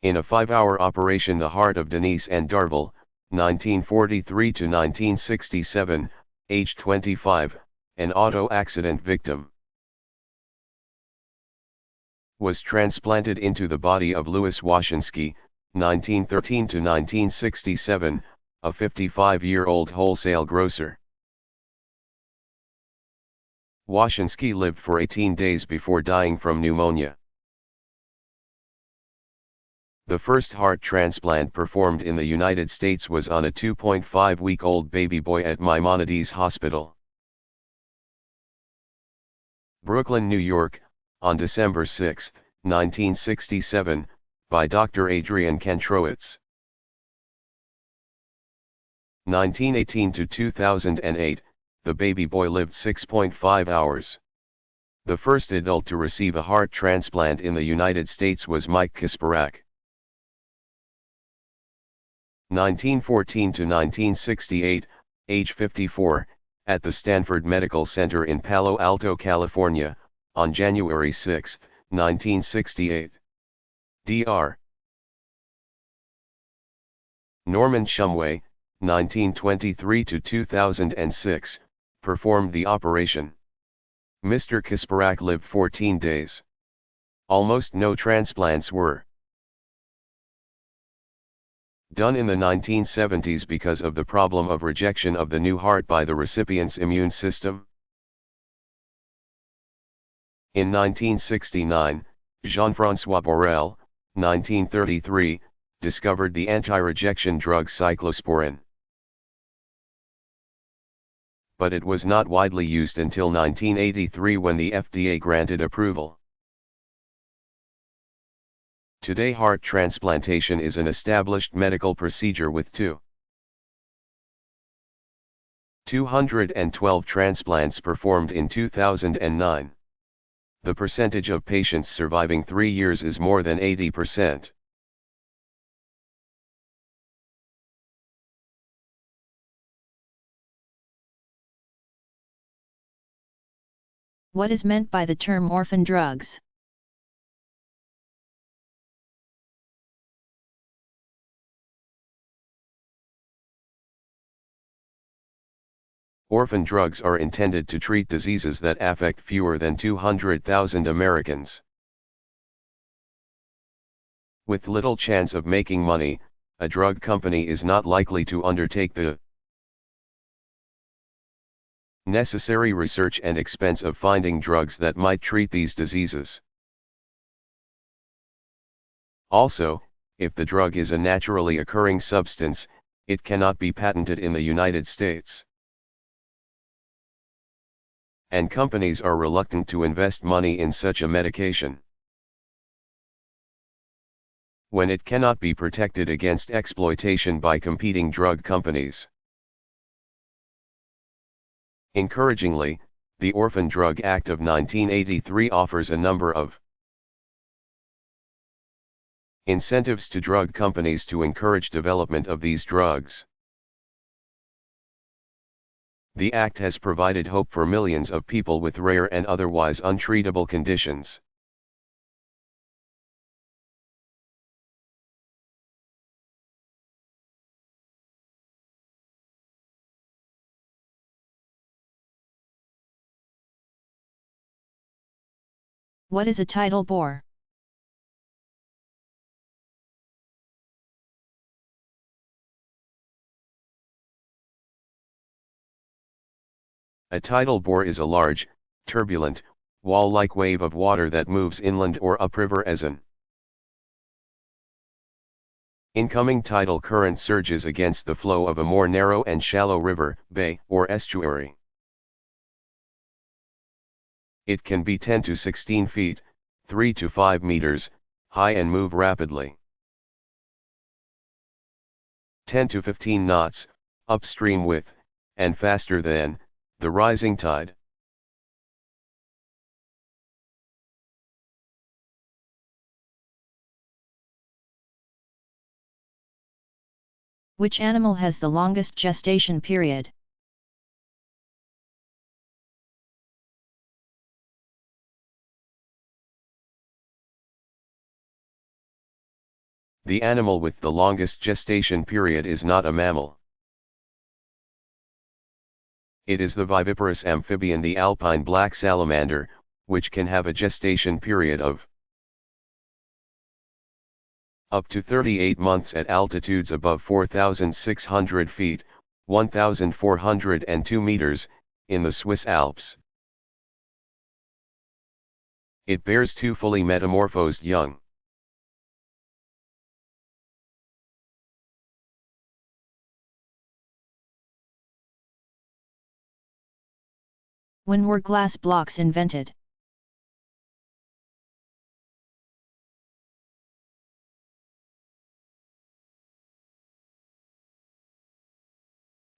[SPEAKER 2] In a 5-hour operation, the heart of Denise and Darvel, 1943–1967, age 25, an auto accident victim, was transplanted into the body of Louis Washinsky, 1913–1967, a 55-year-old wholesale grocer. Washinsky lived for 18 days before dying from pneumonia. The first heart transplant performed in the United States was on a 2.5-week-old baby boy at Maimonides Hospital, Brooklyn, New York, on December 6, 1967, by Dr. Adrian Kantrowitz. 1918–2008, the baby boy lived 6.5 hours. The first adult to receive a heart transplant in the United States was Mike Kasparak. 1914–1968, age 54, at the Stanford Medical Center in Palo Alto, California, on January 6, 1968. Dr. Norman Shumway, 1923–2006, performed the operation. Mr. Kasparak lived 14 days. Almost no transplants were done in the 1970s because of the problem of rejection of the new heart by the recipient's immune system. In 1969, Jean-François Borel, 1933, discovered the anti-rejection drug cyclosporin. But it was not widely used until 1983 when the FDA granted approval. Today, heart transplantation is an established medical procedure with 212 transplants performed in 2009. The percentage of patients surviving 3 years is more than 80%.
[SPEAKER 1] What is meant by the term orphan drugs?
[SPEAKER 2] Orphan drugs are intended to treat diseases that affect fewer than 200,000 Americans. With little chance of making money, a drug company is not likely to undertake the necessary research and expense of finding drugs that might treat these diseases. Also, if the drug is a naturally occurring substance, it cannot be patented in the United States. And companies are reluctant to invest money in such a medication when it cannot be protected against exploitation by competing drug companies. Encouragingly, the Orphan Drug Act of 1983 offers a number of incentives to drug companies to encourage development of these drugs. The act has provided hope for millions of people with rare and otherwise untreatable conditions.
[SPEAKER 1] What is a tidal bore?
[SPEAKER 2] A tidal bore is a large, turbulent, wall-like wave of water that moves inland or upriver as an incoming tidal current surges against the flow of a more narrow and shallow river, bay, or estuary. It can be 10 to 16 feet, 3 to 5 meters, high and move rapidly. 10 to 15 knots, upstream with, and faster than, the rising tide.
[SPEAKER 1] Which animal has the longest gestation period?
[SPEAKER 2] The animal with the longest gestation period is not a mammal. It is the viviparous amphibian, the alpine black salamander, which can have a gestation period of up to 38 months at altitudes above 4,600 feet, 1,402 meters, in the Swiss Alps. It bears 2 fully metamorphosed young.
[SPEAKER 1] When were glass blocks invented?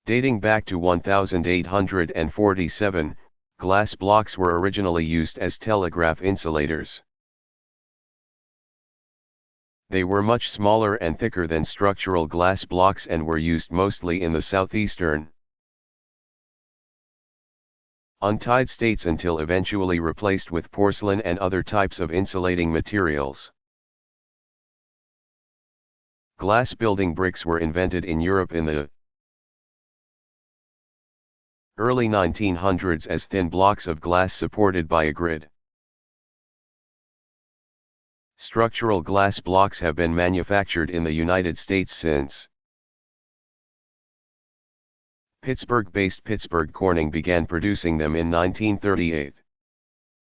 [SPEAKER 2] Dating back to 1847, glass blocks were originally used as telegraph insulators. They were much smaller and thicker than structural glass blocks and were used mostly in the southeastern untied states until eventually replaced with porcelain and other types of insulating materials. Glass building bricks were invented in Europe in the early 1900s as thin blocks of glass supported by a grid. Structural glass blocks have been manufactured in the United States since. Pittsburgh-based Pittsburgh Corning began producing them in 1938.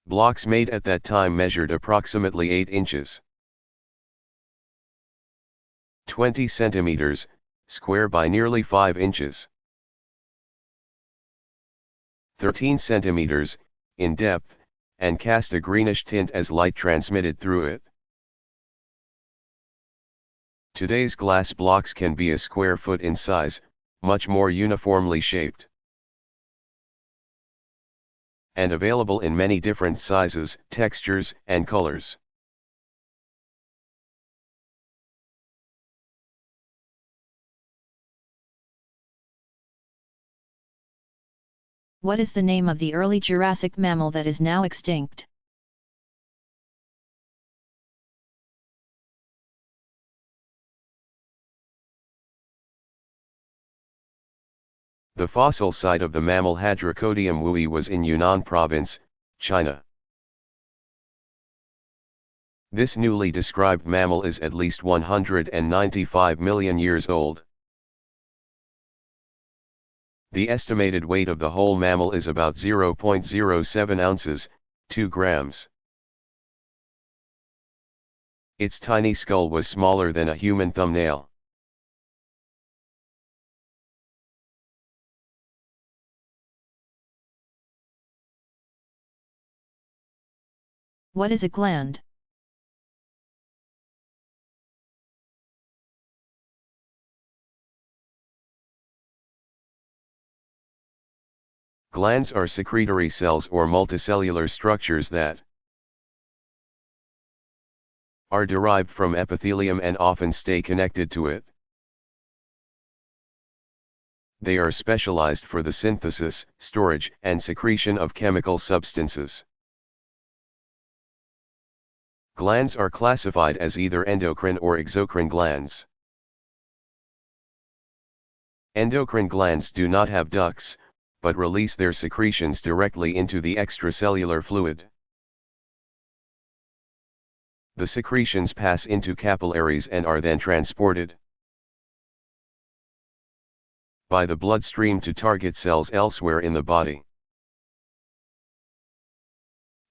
[SPEAKER 2] Blocks made at that time measured approximately 8 inches. 20 centimeters, square by nearly 5 inches. 13 centimeters, in depth, and cast a greenish tint as light transmitted through it. Today's glass blocks can be a square foot in size, much more uniformly shaped, and available in many different sizes, textures, and colors.
[SPEAKER 1] What is the name of the early Jurassic mammal that is now extinct?
[SPEAKER 2] The fossil site of the mammal Hadrocodium wui was in Yunnan Province, China. This newly described mammal is at least 195 million years old. The estimated weight of the whole mammal is about 0.07 ounces, 2 grams. Its tiny skull was smaller than a human thumbnail.
[SPEAKER 1] What is a gland?
[SPEAKER 2] Glands are secretory cells or multicellular structures that are derived from epithelium and often stay connected to it. They are specialized for the synthesis, storage, and secretion of chemical substances. Glands are classified as either endocrine or exocrine glands. Endocrine glands do not have ducts, but release their secretions directly into the extracellular fluid. The secretions pass into capillaries and are then transported by the bloodstream to target cells elsewhere in the body.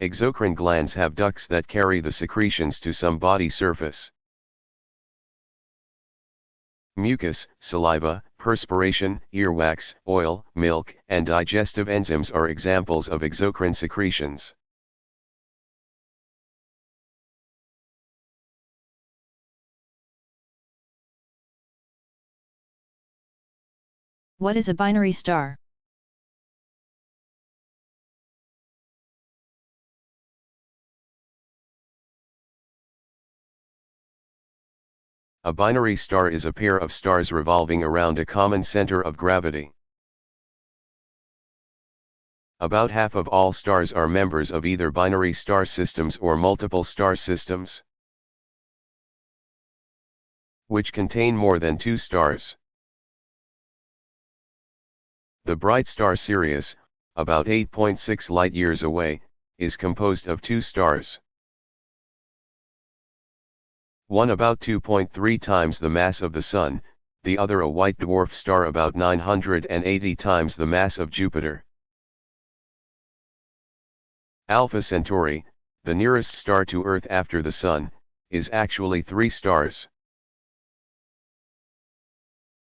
[SPEAKER 2] Exocrine glands have ducts that carry the secretions to some body surface. Mucus, saliva, perspiration, earwax, oil, milk, and digestive enzymes are examples of exocrine secretions.
[SPEAKER 1] What is a binary star?
[SPEAKER 2] A binary star is a pair of stars revolving around a common center of gravity. About half of all stars are members of either binary star systems or multiple star systems, which contain more than two stars. The bright star Sirius, about 8.6 light-years away, is composed of two stars. One about 2.3 times the mass of the Sun, the other a white dwarf star about 980 times the mass of Jupiter. Alpha Centauri, the nearest star to Earth after the Sun, is actually 3 stars.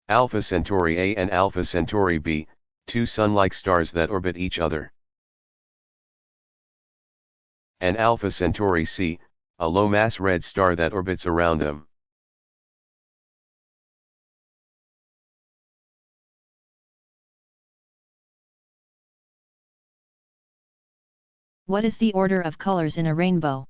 [SPEAKER 2] Alpha Centauri A and Alpha Centauri B, 2 Sun-like stars that orbit each other. And Alpha Centauri C, a low-mass red star that orbits around them.
[SPEAKER 1] What is the order of colors in a rainbow?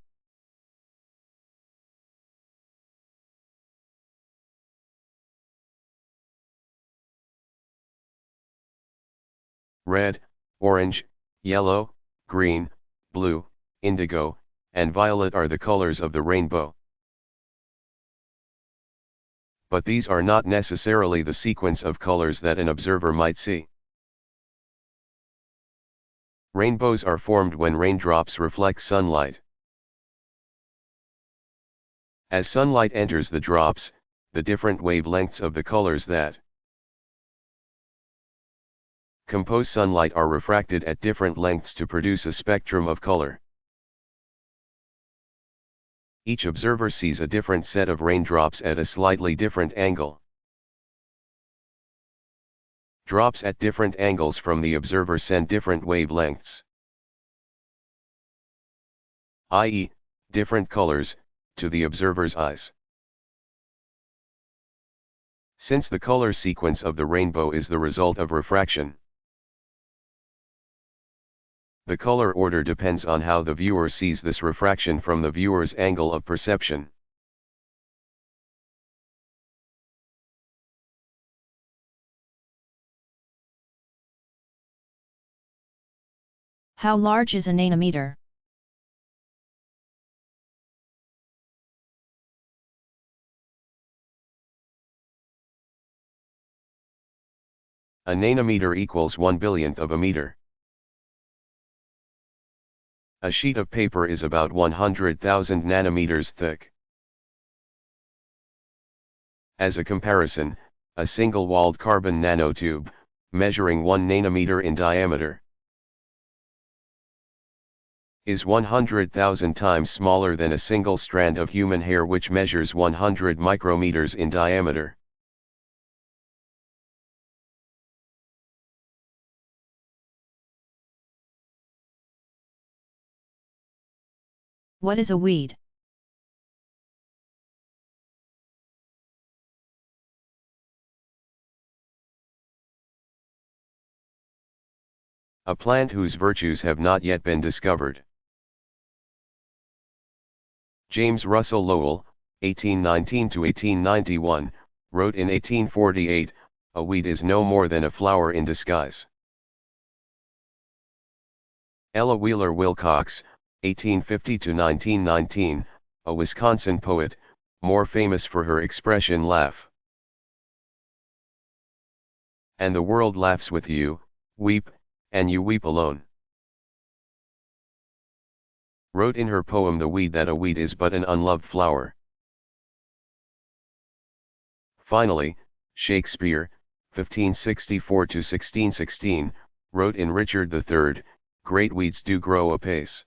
[SPEAKER 2] Red, orange, yellow, green, blue, indigo, and violet are the colors of the rainbow. But these are not necessarily the sequence of colors that an observer might see. Rainbows are formed when raindrops reflect sunlight. As sunlight enters the drops, the different wavelengths of the colors that compose sunlight are refracted at different lengths to produce a spectrum of color. Each observer sees a different set of raindrops at a slightly different angle. Drops at different angles from the observer send different wavelengths, i.e., different colors, to the observer's eyes. Since the color sequence of the rainbow is the result of refraction, the color order depends on how the viewer sees this refraction from the viewer's angle of perception.
[SPEAKER 1] How large is a nanometer?
[SPEAKER 2] A nanometer equals 1/1000th of a meter. A sheet of paper is about 100,000 nanometers thick. As a comparison, a single-walled carbon nanotube, measuring 1 nanometer in diameter, is 100,000 times smaller than a single strand of human hair which measures 100 micrometers in diameter.
[SPEAKER 1] What is a weed?
[SPEAKER 2] A plant whose virtues have not yet been discovered. James Russell Lowell, 1819–1891, wrote in 1848, "A weed is no more than a flower in disguise." Ella Wheeler Wilcox, 1850–1919, a Wisconsin poet, more famous for her expression "laugh and the world laughs with you, weep, and you weep alone." wrote in her poem The Weed that a weed is but an unloved flower. Finally, Shakespeare, 1564–1616, wrote in Richard III, great weeds do grow apace.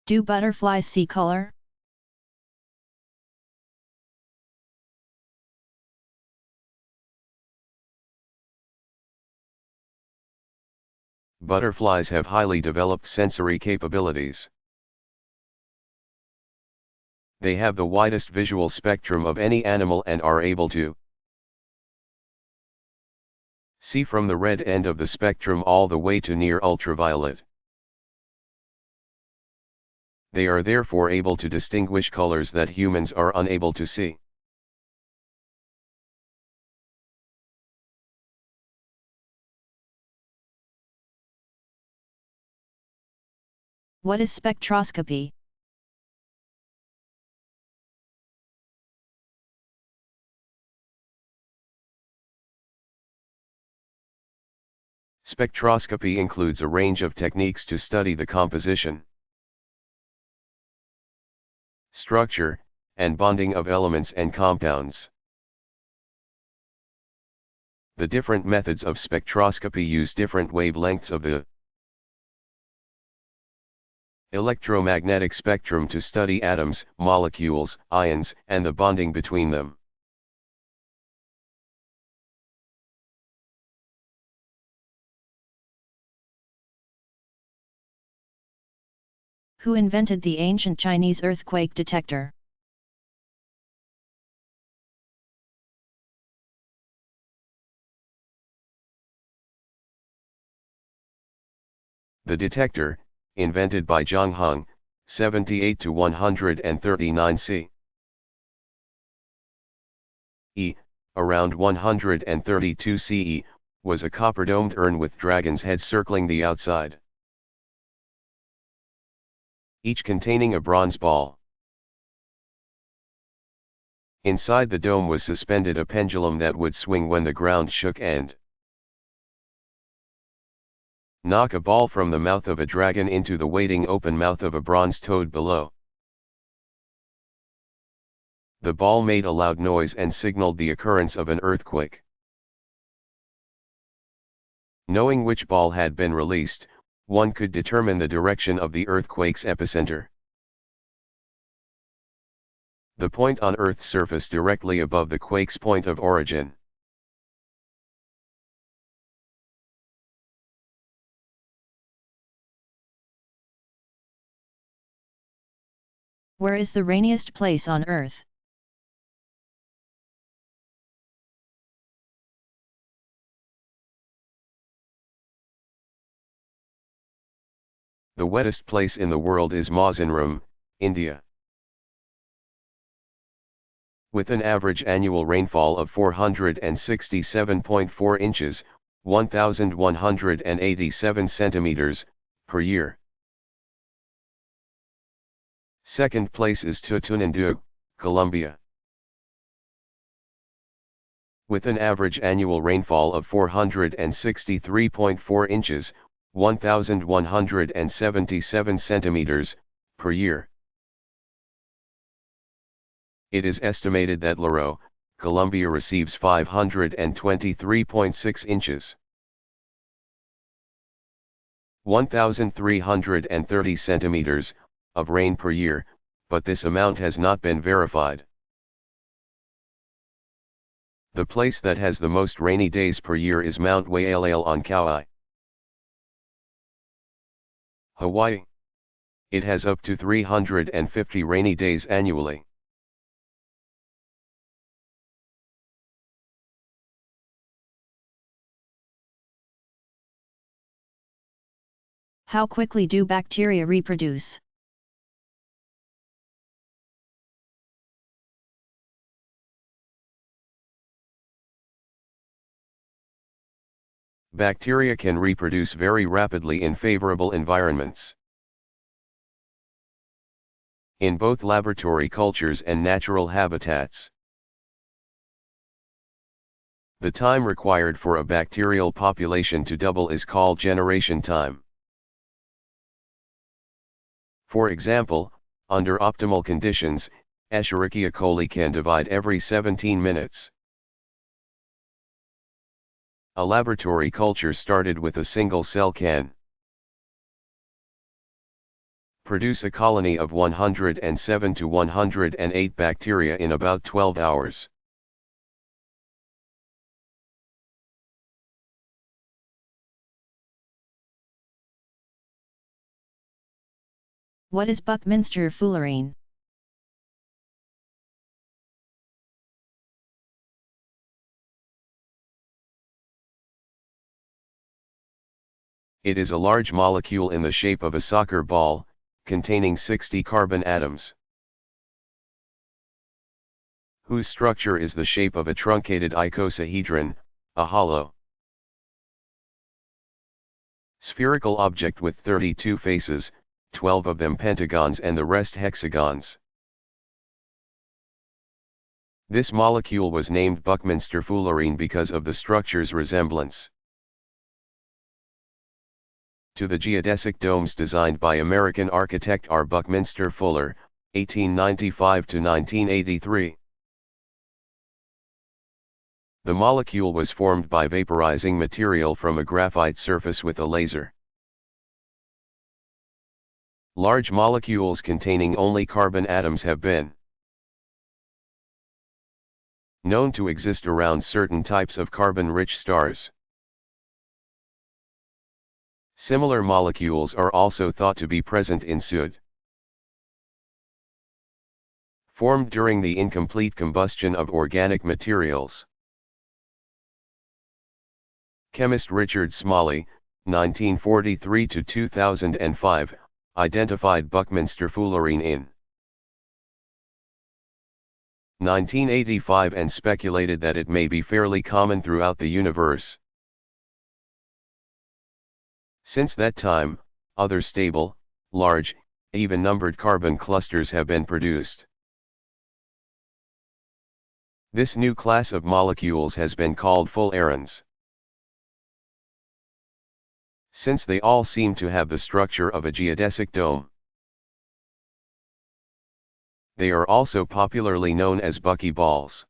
[SPEAKER 1] Do butterflies see color?
[SPEAKER 2] Butterflies have highly developed sensory capabilities. They have the widest visual spectrum of any animal and are able to see from the red end of the spectrum all the way to near ultraviolet. They are therefore able to distinguish colors that humans are unable to see.
[SPEAKER 1] What is spectroscopy?
[SPEAKER 2] Spectroscopy includes a range of techniques to study the composition, structure, and bonding of elements and compounds. The different methods of spectroscopy use different wavelengths of the electromagnetic spectrum to study atoms, molecules, ions, and the bonding between them.
[SPEAKER 1] Who invented the ancient Chinese earthquake detector?
[SPEAKER 2] The detector, invented by Zhang Heng, 78–139 CE, around 132 CE, was a copper-domed urn with dragon's heads circling the outside, each containing a bronze ball. Inside the dome was suspended a pendulum that would swing when the ground shook and knock a ball from the mouth of a dragon into the waiting open mouth of a bronze toad below. The ball made a loud noise and signaled the occurrence of an earthquake. Knowing which ball had been released, one could determine the direction of the earthquake's epicenter. The point on Earth's surface directly above the quake's point of origin.
[SPEAKER 1] Where is the rainiest place on Earth?
[SPEAKER 2] The wettest place in the world is Mauzinram, India. With an average annual rainfall of 467.4 inches, 1,187 centimeters, per year. Second place is Tutunandu, Colombia. With an average annual rainfall of 463.4 inches, 1,177 centimeters, per year. It is estimated that Lareau, Colombia receives 523.6 inches. 1,330 centimeters, of rain per year, but this amount has not been verified. The place that has the most rainy days per year is Mount Wailea on Kauai, Hawaii. It has up to 350 rainy days annually.
[SPEAKER 1] How quickly do bacteria reproduce?
[SPEAKER 2] Bacteria can reproduce very rapidly in favorable environments. In both laboratory cultures and natural habitats. The time required for a bacterial population to double is called generation time. For example, under optimal conditions, Escherichia coli can divide every 17 minutes. A laboratory culture started with a single cell can produce a colony of 107 to 108 bacteria in about 12 hours.
[SPEAKER 1] What is Buckminster fullerene?
[SPEAKER 2] It is a large molecule in the shape of a soccer ball, containing 60 carbon atoms, whose structure is the shape of a truncated icosahedron, a hollow spherical object with 32 faces, 12 of them pentagons and the rest hexagons. This molecule was named Buckminster fullerene because of the structure's resemblance to the geodesic domes designed by American architect R. Buckminster Fuller, 1895 to 1983. The molecule was formed by vaporizing material from a graphite surface with a laser. Large molecules containing only carbon atoms have been known to exist around certain types of carbon-rich stars. Similar molecules are also thought to be present in soot, formed during the incomplete combustion of organic materials. Chemist Richard Smalley, 1943 to 2005, identified Buckminster fullerene in 1985 and speculated that it may be fairly common throughout the universe. Since that time, other stable, large, even-numbered carbon clusters have been produced. This new class of molecules has been called fullerenes, since they all seem to have the structure of a geodesic dome. They are also popularly known as buckyballs.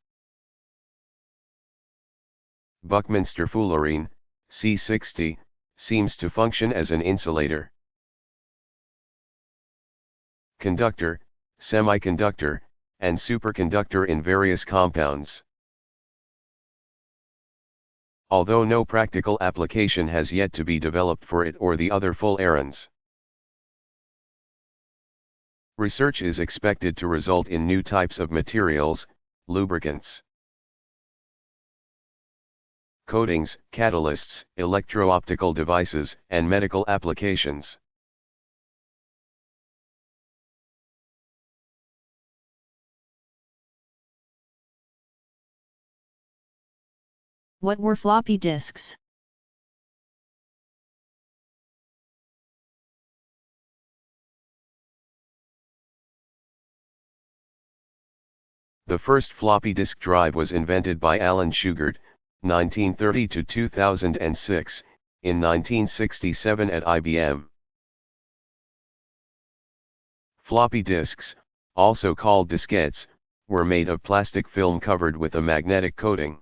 [SPEAKER 2] Buckminster fullerene, C60, seems to function as an insulator, conductor, semiconductor, and superconductor in various compounds. Although no practical application has yet to be developed for it or the other fullerenes, research is expected to result in new types of materials, lubricants, coatings, catalysts, electro-optical devices, and medical applications.
[SPEAKER 1] What were floppy disks?
[SPEAKER 2] The first floppy disk drive was invented by Alan Shugart, 1930 to 2006, in 1967 at IBM. Floppy disks, also called diskettes, were made of plastic film covered with a magnetic coating,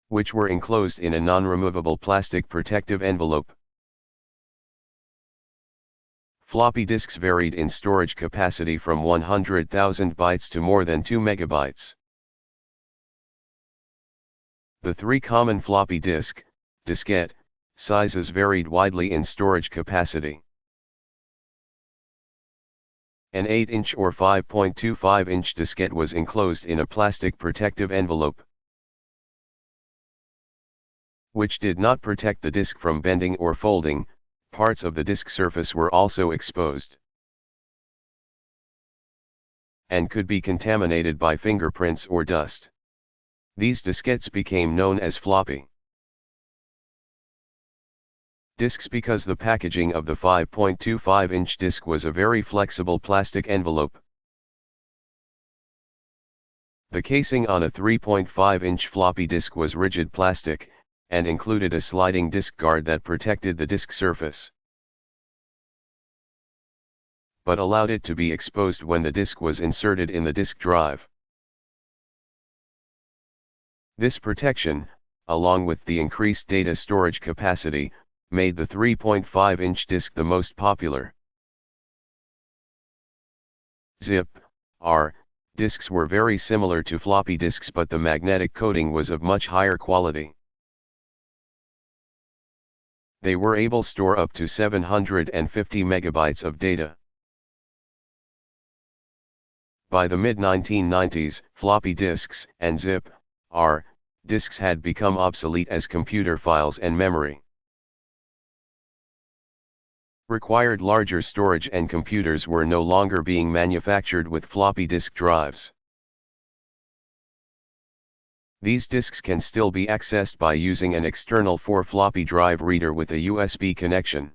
[SPEAKER 2] which were enclosed in a non-removable plastic protective envelope. Floppy disks varied in storage capacity from 100,000 bytes to more than 2 megabytes. The three common floppy diskette, sizes varied widely in storage capacity. An 8-inch or 5.25-inch diskette was enclosed in a plastic protective envelope, which did not protect the disk from bending or folding. Parts of the disk surface were also exposed and could be contaminated by fingerprints or dust. These diskettes became known as floppy disks because the packaging of the 5.25-inch disk was a very flexible plastic envelope. The casing on a 3.5-inch floppy disk was rigid plastic, and included a sliding disk guard that protected the disk surface, but allowed it to be exposed when the disk was inserted in the disk drive. This protection, along with the increased data storage capacity, made the 3.5-inch disk the most popular. Zip/R disks were very similar to floppy disks, but the magnetic coating was of much higher quality. They were able to store up to 750 megabytes of data. By the mid-1990s, floppy disks and zip/R disks had become obsolete as computer files and memory required larger storage, and computers were no longer being manufactured with floppy disk drives. These disks can still be accessed by using an external 4-floppy drive reader with a USB connection.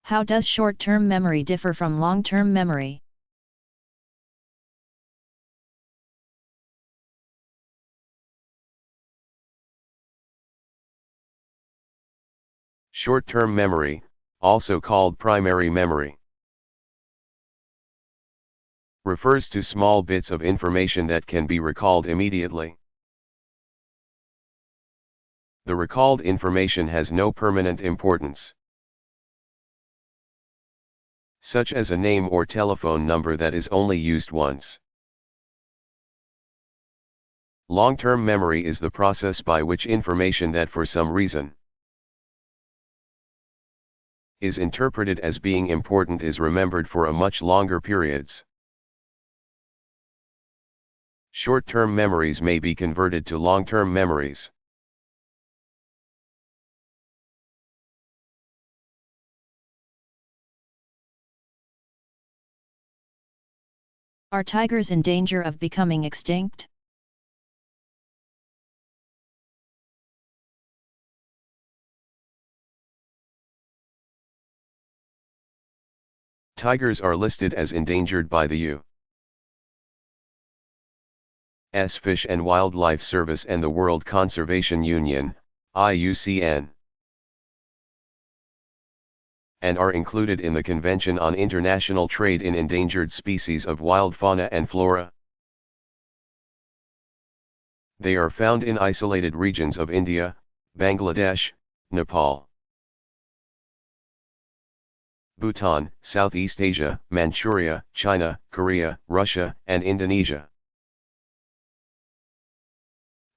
[SPEAKER 1] How does short-term memory differ from long-term memory?
[SPEAKER 2] Short-term memory, also called primary memory, refers to small bits of information that can be recalled immediately. The recalled information has no permanent importance, such as a name or telephone number that is only used once. Long-term memory is the process by which information that for some reason is interpreted as being important is remembered for a much longer periods. Short-term memories may be converted to long-term memories.
[SPEAKER 1] Are tigers in danger of becoming extinct?
[SPEAKER 2] Tigers are listed as endangered by the U.S. Fish and Wildlife Service and the World Conservation Union, IUCN, and are included in the Convention on International Trade in Endangered Species of Wild Fauna and Flora. They are found in isolated regions of India, Bangladesh, Nepal, Bhutan, Southeast Asia, Manchuria, China, Korea, Russia, and Indonesia.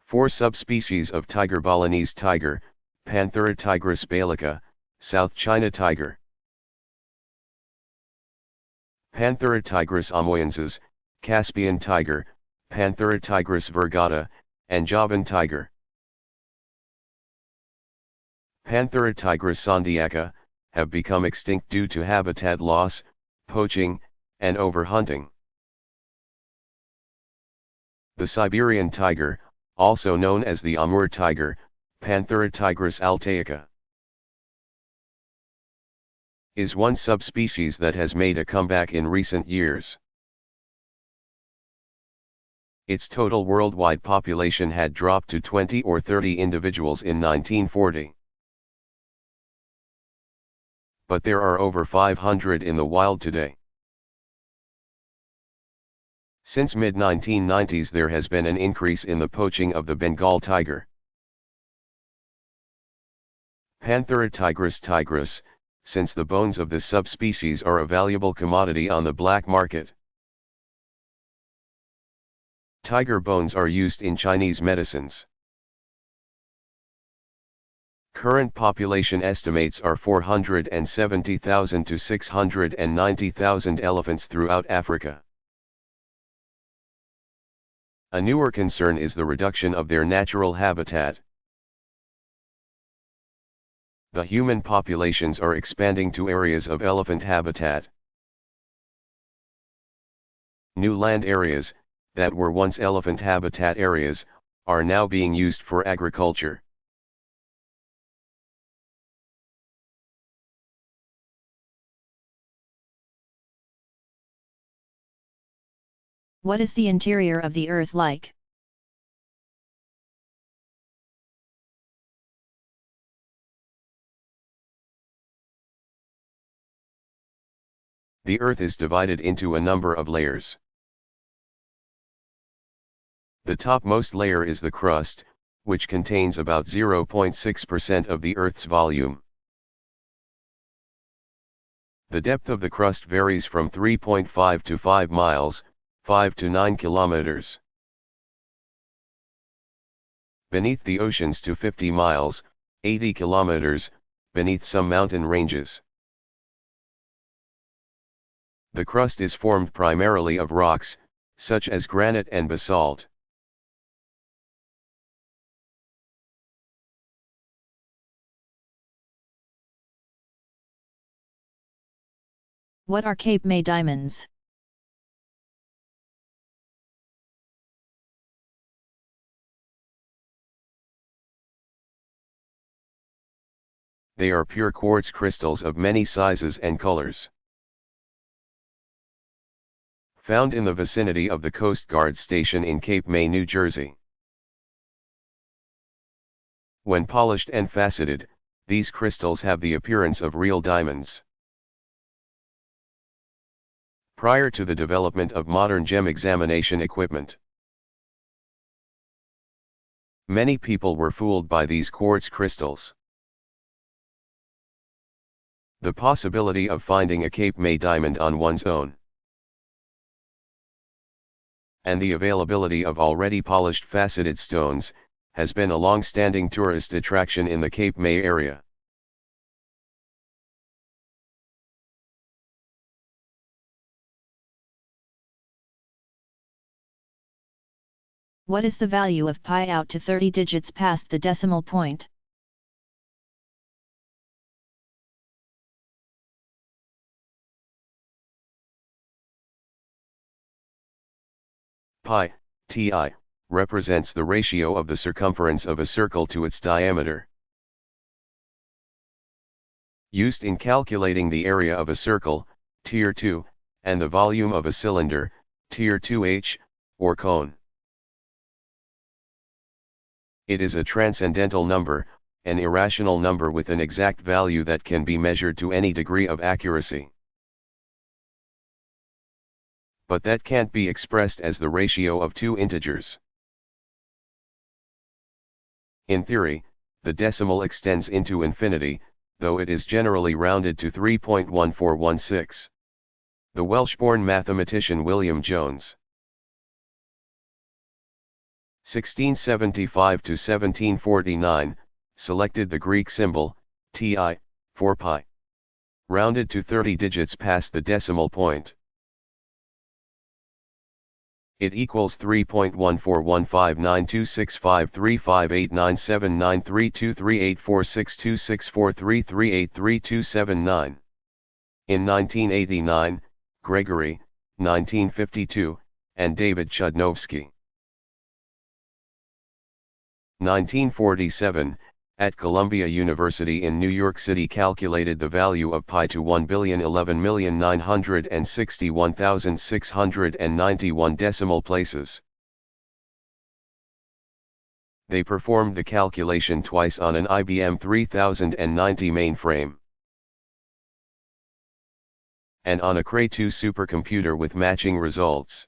[SPEAKER 2] 4 subspecies of tiger: Balinese tiger, Panthera tigris baelica, South China tiger, Panthera tigris amoyensis, Caspian tiger, Panthera tigris virgata, and Javan tiger. Panthera tigris sondiaca have become extinct due to habitat loss, poaching, and overhunting. The Siberian tiger, also known as the Amur tiger, Panthera tigris altaica, is one subspecies that has made a comeback in recent years. Its total worldwide population had dropped to 20 or 30 individuals in 1940. But there are over 500 in the wild today. Since mid-1990s there has been an increase in the poaching of the Bengal tiger. Panthera tigris, since the bones of this subspecies are a valuable commodity on the black market. Tiger bones are used in Chinese medicines. Current population estimates are 470,000 to 690,000 elephants throughout Africa. A newer concern is the reduction of their natural habitat. The human populations are expanding to areas of elephant habitat. New land areas, that were once elephant habitat areas, are now being used for agriculture.
[SPEAKER 1] What is the interior of the Earth like?
[SPEAKER 2] The Earth is divided into a number of layers. The topmost layer is the crust, which contains about 0.6% of the Earth's volume. The depth of the crust varies from 3.5 to 5 miles, 5 to 9 kilometers. Beneath the oceans to 50 miles, 80 kilometers, beneath some mountain ranges. The crust is formed primarily of rocks, such as granite and basalt.
[SPEAKER 1] What are Cape May diamonds?
[SPEAKER 2] They are pure quartz crystals of many sizes and colors. Found in the vicinity of the Coast Guard Station in Cape May, New Jersey. When polished and faceted, these crystals have the appearance of real diamonds. Prior to the development of modern gem examination equipment, many people were fooled by these quartz crystals. The possibility of finding a Cape May diamond on one's own, and the availability of already polished faceted stones, has been a long-standing tourist attraction in the Cape May area.
[SPEAKER 1] What is the value of pi out to 30 digits past the decimal point?
[SPEAKER 2] Pi, Ti, represents the ratio of the circumference of a circle to its diameter. Used in calculating the area of a circle, tier 2, and the volume of a cylinder, tier 2h, or cone. It is a transcendental number, an irrational number with an exact value that can be measured to any degree of accuracy. But that can't be expressed as the ratio of two integers. In theory, the decimal extends into infinity, though it is generally rounded to 3.1416. The Welsh-born mathematician William Jones, 1675 to 1749, selected the Greek symbol, Ti, for pi. Rounded to 30 digits past the decimal point. It equals 3.1415926535897932384626433838279. In 1989, Gregory, 1952, and David Chudnovsky, 1947, at Columbia University in New York City calculated the value of pi to 1,011,961,691 decimal places. They performed the calculation twice on an IBM 3090 mainframe, and on a Cray 2 supercomputer with matching results.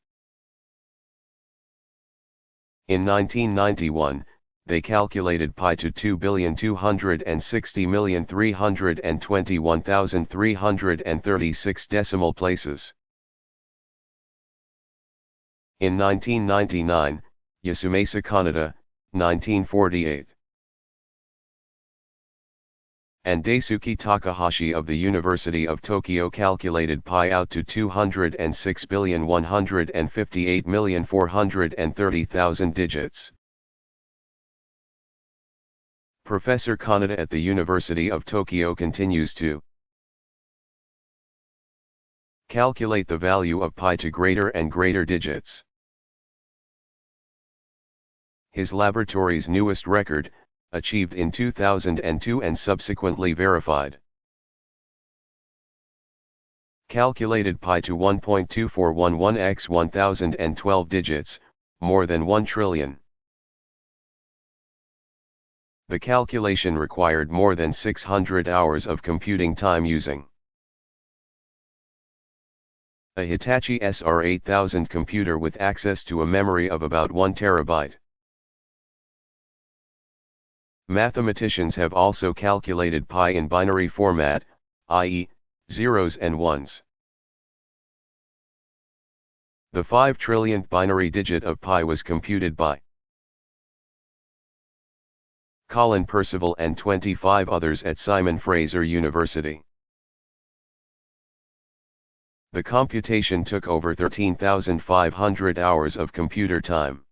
[SPEAKER 2] In 1991, they calculated pi to 2,260,321,336 decimal places. In 1999, Yasumasa Kaneda, 1948. And Daisuke Takahashi of the University of Tokyo calculated pi out to 206,158,430,000 digits. Professor Kaneda at the University of Tokyo continues to calculate the value of pi to greater and greater digits. His laboratory's newest record, achieved in 2002 and subsequently verified, calculated pi to 1.2411 x 1012 digits, more than 1 trillion. The calculation required more than 600 hours of computing time using a Hitachi SR8000 computer with access to a memory of about 1 terabyte. Mathematicians have also calculated pi in binary format, i.e., zeros and ones. The 5 trillionth binary digit of pi was computed by Colin Percival and 25 others at Simon Fraser University. The computation took over 13,500 hours of computer time.